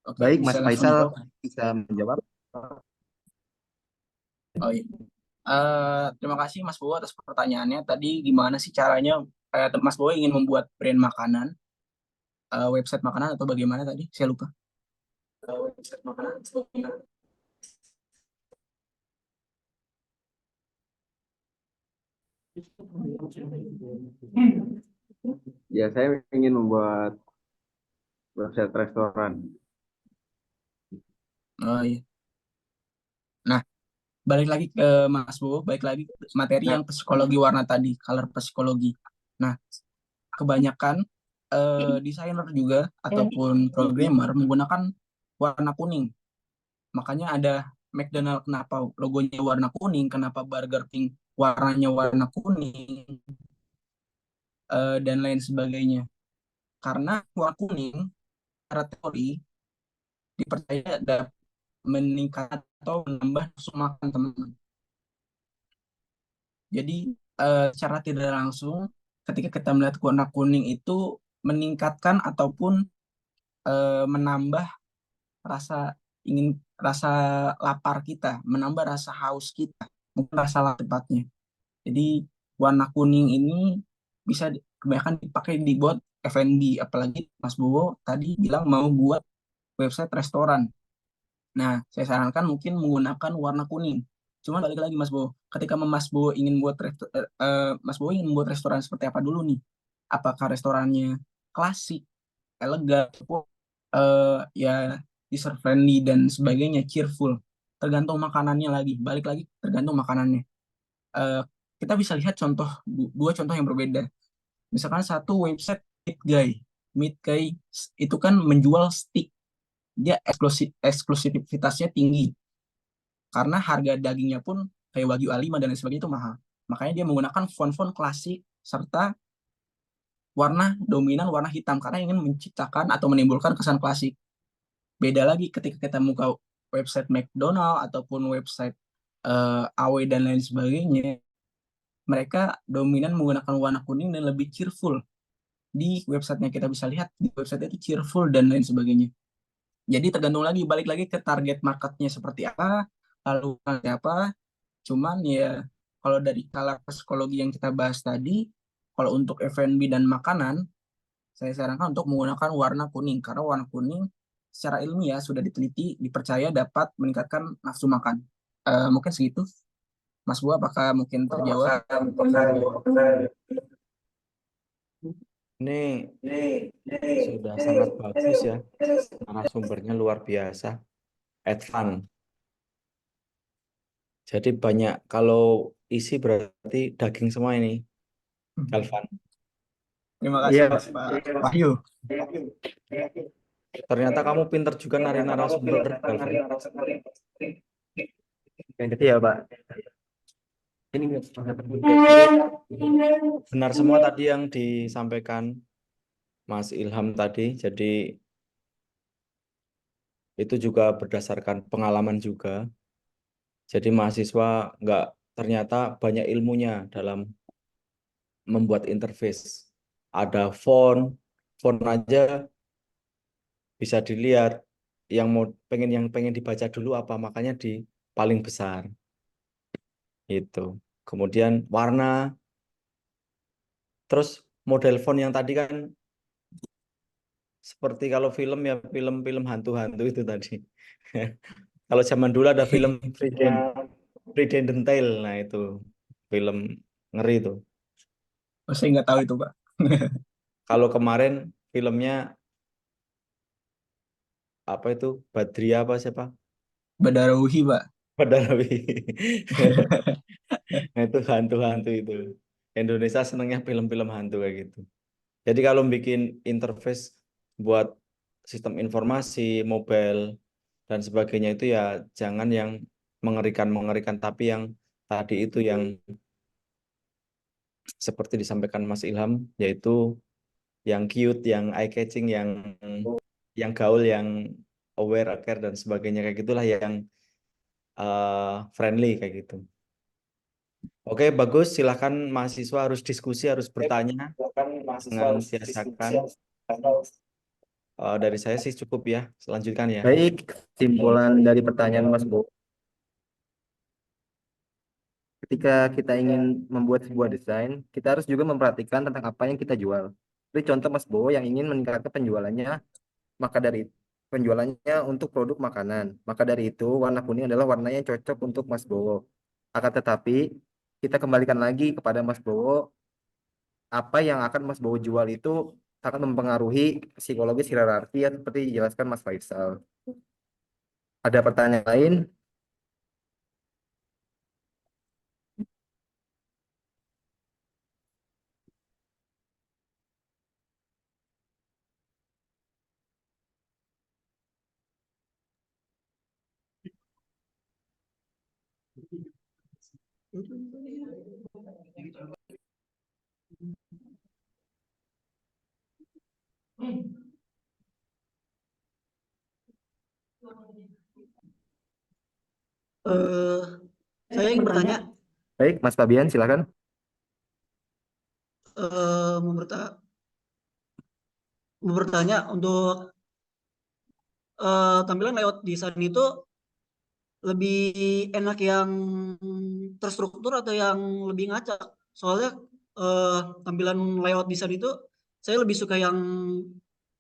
H: Oke,
G: Baik,
H: bisa
G: Mas
H: langsung
G: Faisal
H: dijawab.
G: bisa menjawab.
H: Oh iya. Terima kasih Mas Bowo atas pertanyaannya. Tadi gimana sih caranya Mas Bowo ingin membuat brand makanan, website makanan atau bagaimana tadi? Saya lupa. Website makanan.
I: Ya, saya ingin membuat website restoran.
H: Oh iya. Nah, balik lagi ke Mas Bowo, balik lagi ke materi yang psikologi warna tadi, color psikologi. Nah, kebanyakan desainer juga ataupun programmer menggunakan warna kuning. Makanya ada McDonald kenapa logonya warna kuning, kenapa Burger King warnanya warna kuning, dan lain sebagainya. Karena warna kuning secara teori dipercaya dapat meningkat atau menambah nafsu makan teman-teman. Jadi secara tidak langsung ketika kita melihat warna kuning itu meningkatkan ataupun menambah rasa lapar kita, menambah rasa haus kita, mungkin rasa lapar tepatnya. Jadi warna kuning ini bisa kebanyakan dipakai dibuat F&B, apalagi Mas Bowo tadi bilang mau buat website restoran. Nah, saya sarankan mungkin menggunakan warna kuning. Cuman balik lagi Mas Bowo, ketika Mas Bowo ingin Mas Bowo ingin membuat restoran seperti apa dulu nih? Apakah restorannya klasik, elegan, ya user friendly dan sebagainya, cheerful. Tergantung makanannya lagi, balik lagi tergantung makanannya. Eh, kita bisa lihat dua contoh yang berbeda. Misalkan satu website Meat Guy. Meat Guy itu kan menjual steak. Dia eksklusivitasnya tinggi. Karena harga dagingnya pun kayak Wagyu A5 dan lain sebagainya itu mahal. Makanya dia menggunakan font-font klasik serta warna dominan warna hitam karena ingin menciptakan atau menimbulkan kesan klasik. Beda lagi ketika kita buka website McDonald ataupun website AW dan lain sebagainya, mereka dominan menggunakan warna kuning dan lebih cheerful. Di websitenya kita bisa lihat di website itu cheerful dan lain sebagainya. Jadi tergantung lagi, balik lagi ke target marketnya seperti apa, lalu seperti apa. Cuman ya kalau dari skala psikologi yang kita bahas tadi, kalau untuk F&B dan makanan, saya sarankan untuk menggunakan warna kuning karena warna kuning secara ilmiah sudah diteliti dipercaya dapat meningkatkan nafsu makan. Mungkin segitu. Mas Bua, apakah mungkin terjawab?
F: Ini sudah sangat bagus ya, narasumbernya luar biasa, advance. Jadi banyak, kalau isi berarti daging semua ini, Calvan.
H: Terima kasih Mas Wahyu.
F: Ternyata kamu pinter juga nari narasumber, Calvan.
G: Iya, Pak.
F: Benar semua tadi yang disampaikan Mas Ilham tadi, jadi itu juga berdasarkan pengalaman juga. Jadi mahasiswa ternyata banyak ilmunya dalam membuat interface. Ada font aja bisa dilihat yang pengen dibaca dulu apa, makanya di paling besar. Itu. Kemudian warna. Terus model font yang tadi kan seperti kalau film ya film hantu-hantu itu tadi. Kalau zaman dulu ada film Pretendent Tale, nah itu film ngeri tuh.
H: Oh, saya nggak tahu itu, Pak.
F: Kalau kemarin filmnya apa itu Badria apa siapa?
H: Badarawuhi, Pak.
F: Badarawi. Nah, itu hantu-hantu itu. Indonesia senangnya film-film hantu kayak gitu. Jadi kalau bikin interface buat sistem informasi, mobile dan sebagainya itu ya jangan yang mengerikan-mengerikan, tapi yang tadi itu yang seperti disampaikan Mas Ilham, yaitu yang cute, yang eye catching, yang gaul, yang aware, aware dan sebagainya kayak gitulah yang friendly kayak gitu. Oke, bagus. Silahkan mahasiswa harus diskusi, harus bertanya dengan siasakan. Dari saya sih cukup ya. Selanjutkan ya.
G: Baik, kesimpulan dari pertanyaan Mas Bo. Ketika kita ingin membuat sebuah desain, kita harus juga memperhatikan tentang apa yang kita jual. Jadi contoh Mas Bo yang ingin meningkatkan penjualannya, maka dari penjualannya untuk produk makanan. Maka dari itu warna kuning adalah warna yang cocok untuk Mas Bowo. Akan tetapi kita kembalikan lagi kepada Mas Bowo, apa yang akan Mas Bowo jual itu akan mempengaruhi psikologis hierarki yang seperti dijelaskan Mas Faisal. Ada pertanyaan lain?
A: Eh, saya ingin bertanya,
G: Baik, Mas Fabian silakan.
A: mau bertanya untuk tampilan layout desain itu lebih enak yang terstruktur atau yang lebih ngacak? Soalnya tampilan layout desain itu saya lebih suka yang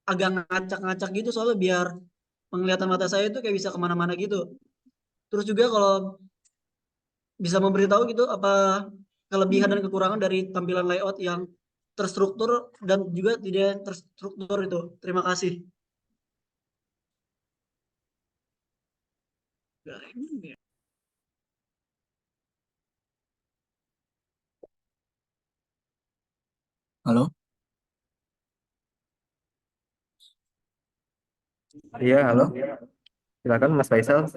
A: agak ngacak-ngacak gitu, soalnya biar penglihatan mata saya itu kayak bisa kemana-mana gitu. Terus juga kalau bisa memberitahu gitu apa kelebihan dan kekurangan dari tampilan layout yang terstruktur dan juga tidak terstruktur itu. Terima kasih.
H: Halo?
G: Iya, halo. Silakan Mas Faisal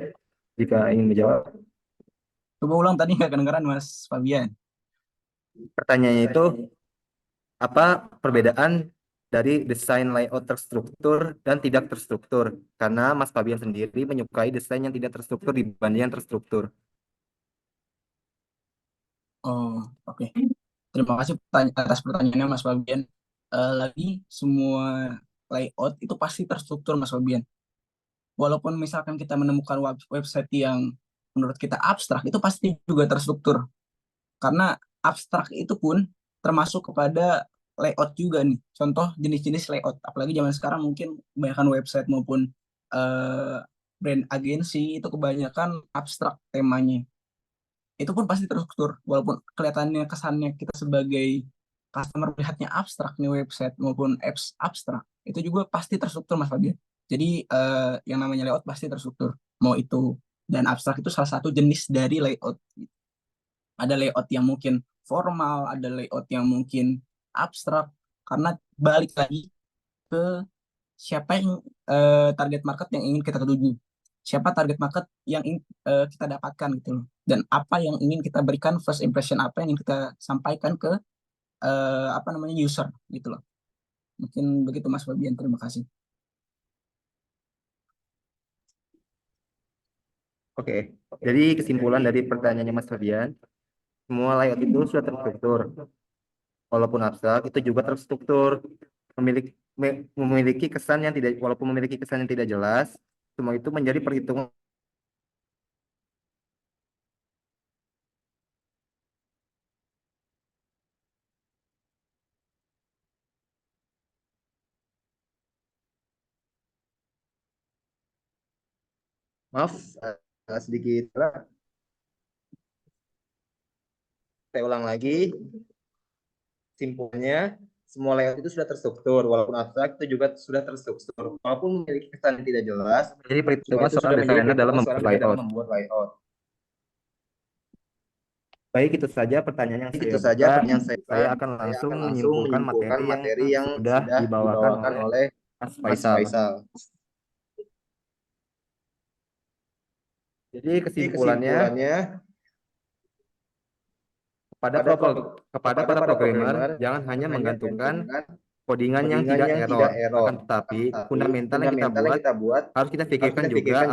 G: jika ingin menjawab.
H: Coba ulang tadi nggak kedengeran, Mas Fabian.
G: Pertanyaannya itu apa perbedaan dari desain layout terstruktur dan tidak terstruktur? Karena Mas Fabian sendiri menyukai desain yang tidak terstruktur dibanding yang terstruktur.
H: Oh, oke. Terima kasih atas pertanyaannya, Mas Fabian. Lagi, semua layout itu pasti terstruktur, Mas Fabian. Walaupun misalkan kita menemukan website yang menurut kita abstrak, itu pasti juga terstruktur. Karena abstrak itu pun termasuk kepada layout juga nih. Contoh jenis-jenis layout. Apalagi zaman sekarang mungkin kebanyakan website maupun eh, brand agensi itu kebanyakan abstrak temanya. Itu pun pasti terstruktur. Walaupun kelihatannya kesannya kita sebagai customer melihatnya abstrak nih website maupun apps abstrak, itu juga pasti terstruktur Mas Fabian. Jadi yang namanya layout pasti terstruktur. Mau itu dan abstrak itu salah satu jenis dari layout. Ada layout yang mungkin formal, ada layout yang mungkin abstrak, karena balik lagi ke siapa yang target market yang ingin kita tuju, siapa target market yang ingin kita dapatkan gitu loh, dan apa yang ingin kita berikan first impression, apa yang ingin kita sampaikan ke apa namanya user gitu loh. Mungkin begitu Mas Fabian, terima kasih.
G: Oke, jadi kesimpulan dari pertanyaannya Mas Fabian, semua layout itu sudah terstruktur. Walaupun abstrak, itu juga terstruktur. Memiliki kesan yang tidak, walaupun memiliki kesan yang tidak jelas, semua itu menjadi perhitungan. Maaf, sedikit Saya ulang lagi, simpulannya semua layout itu sudah terstruktur, walaupun abstrak itu juga sudah terstruktur. Walaupun memiliki kesan yang tidak jelas, jadi perhitungan seorang desainer dalam membuat layout. Baik, itu saja pertanyaan yang saya buka. Saya akan langsung menyimpulkan materi yang sudah dibawakan oleh Mas Faisal. Jadi kesimpulannya, kepada para programmer, jangan hanya menggantungkan codingan yang tidak error, akan tetapi fundamental yang kita buat harus kita pikirkan juga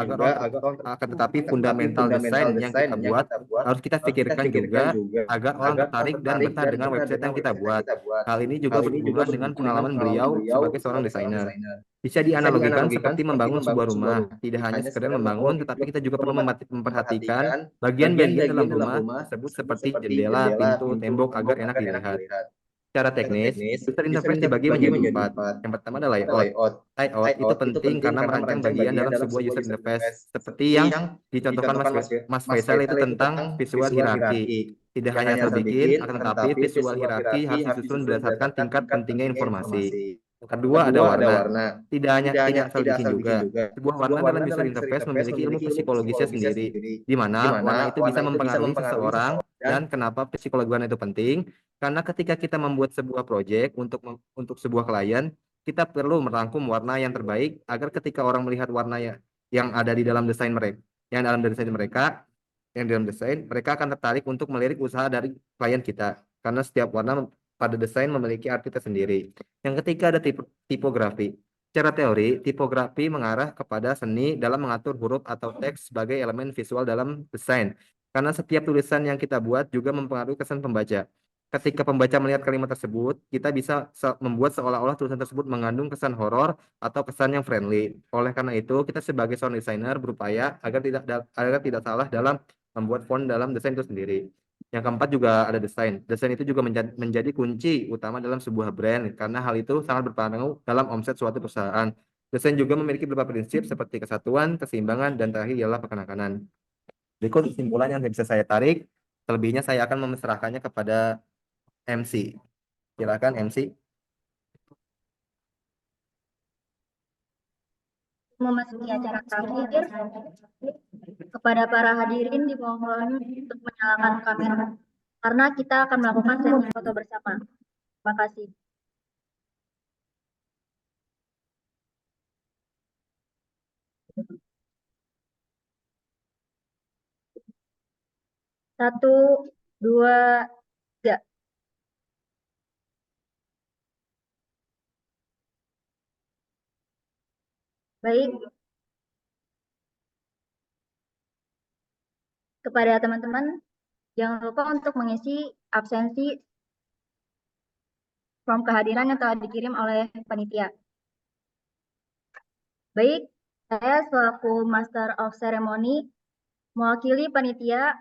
G: akan tetapi fundamental desain yang kita buat harus kita pikirkan juga agar orang tertarik dan betah dengan website yang kita buat. Hal ini juga berhubungan dengan pengalaman beliau sebagai seorang desainer. Bisa dianalogikan seperti membangun sebuah rumah, tidak hanya sekedar membangun, tetapi kita juga perlu memperhatikan bagian-bagian dalam rumah tersebut seperti jendela, pintu, tembok agar enak dilihat. Secara teknis, user interface dibagi menjadi 4. Yang pertama adalah layout. Layout itu penting karena merancang bagian dalam sebuah user interface. Seperti yang dicontohkan Mas Faisal itu tentang visual hierarki. Tidak hanya terbikin, akan tetapi visual hierarki harus disusun berdasarkan tingkat pentingnya informasi. Yang kedua ada warna. Tidak asal bikin juga. Sebuah warna dalam user interface memiliki ilmu psikologisnya sendiri, di mana warna itu bisa mempengaruhi seseorang. Dan kenapa psikologi warna itu penting? Karena ketika kita membuat sebuah proyek untuk sebuah klien, kita perlu merangkum warna yang terbaik agar ketika orang melihat warna yang ada di dalam desain mereka, yang dalam desain mereka akan tertarik untuk melirik usaha dari klien kita. Karena setiap warna pada desain memiliki arti tersendiri. Yang ketiga ada tipografi. Secara teori, tipografi mengarah kepada seni dalam mengatur huruf atau teks sebagai elemen visual dalam desain. Karena setiap tulisan yang kita buat juga mempengaruhi kesan pembaca. Ketika pembaca melihat kalimat tersebut, kita bisa membuat seolah-olah tulisan tersebut mengandung kesan horor atau kesan yang friendly. Oleh karena itu, kita sebagai sound designer berupaya agar tidak salah dalam membuat font dalam desain itu sendiri. Yang keempat juga ada desain. Desain itu juga menjadi kunci utama dalam sebuah brand karena hal itu sangat berpengaruh dalam omset suatu perusahaan. Desain juga memiliki beberapa prinsip seperti kesatuan, keseimbangan, dan terakhir ialah penekanan. Berikut kesimpulan yang bisa saya tarik. Selebihnya saya akan menyerahkannya kepada MC. Silakan MC.
C: Memasuki acara terakhir, kepada para hadirin dimohon untuk menyalakan kamera karena kita akan melakukan sesi foto bersama. Terima kasih. Satu, dua, tiga. Baik. Kepada teman-teman, jangan lupa untuk mengisi absensi form kehadiran yang telah dikirim oleh panitia. Baik, saya selaku Master of Ceremony mewakili panitia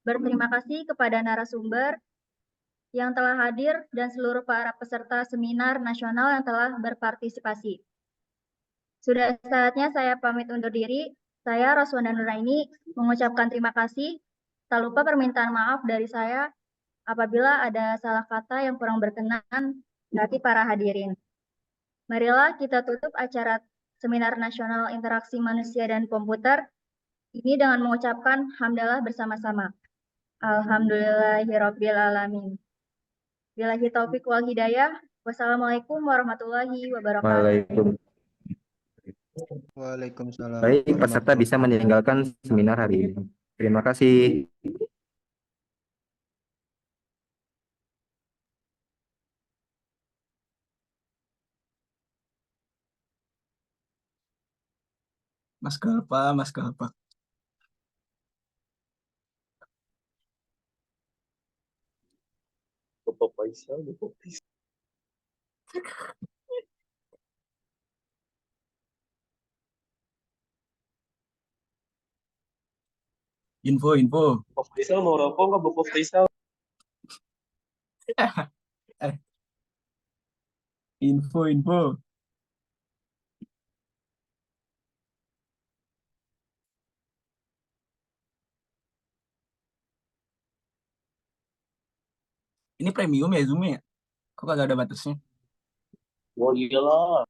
C: berterima kasih kepada narasumber yang telah hadir dan seluruh para peserta seminar nasional yang telah berpartisipasi. Sudah saatnya saya pamit undur diri. Saya Roswanda Nuraini mengucapkan terima kasih. Tak lupa permintaan maaf dari saya apabila ada salah kata yang kurang berkenan hati para hadirin. Marilah kita tutup acara Seminar Nasional Interaksi Manusia dan Komputer ini dengan mengucapkan hamdalah bersama-sama. Alhamdulillahirrabbilalamin. Billahi taufiq wal hidayah. Wassalamualaikum warahmatullahi wabarakatuh.
H: Waalaikumsalam.
G: Baik, peserta bisa meninggalkan seminar hari ini. Terima kasih.
H: Mas Kalpa, Mas Kalpa. Info.
I: Faisal mau rokok nggak Bapak Faisal?
H: Info. Ini premium ya Zoom ya? Kok kagak ada batasnya?
E: Oh gila.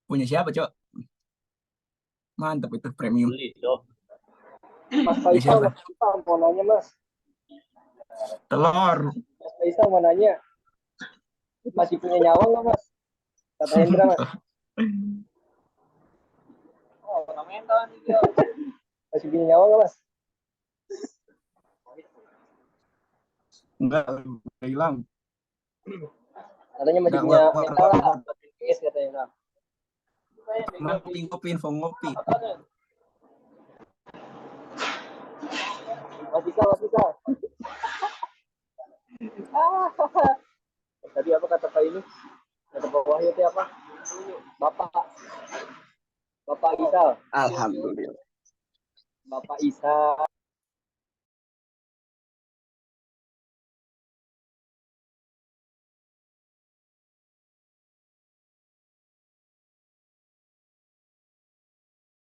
H: Punya siapa, Cok? Mantap itu premium.
E: Beli, Cok.
J: Mas
H: Punya
J: Faisal,
H: siapa?
J: mau nanya Mas.
H: Telur.
J: Mas Faisal mau nanya, masih punya nyawa nggak Mas? Kata Hendra Mas. Oh, masih punya nyawa nggak Mas?
H: Enggak, udah hilang.
J: Katanya masih
H: Enggak,
J: punya
H: enggak,
J: mental
H: enggak.
J: lah. Yes, katanya.
H: Ngopi, info ngopi.
J: Mas Faisal, Mas Faisal. Tadi apa kata Pak ini? Kata Pak Wahyu itu apa? Bapak Isal.
H: Alhamdulillah.
J: Bapak Isal.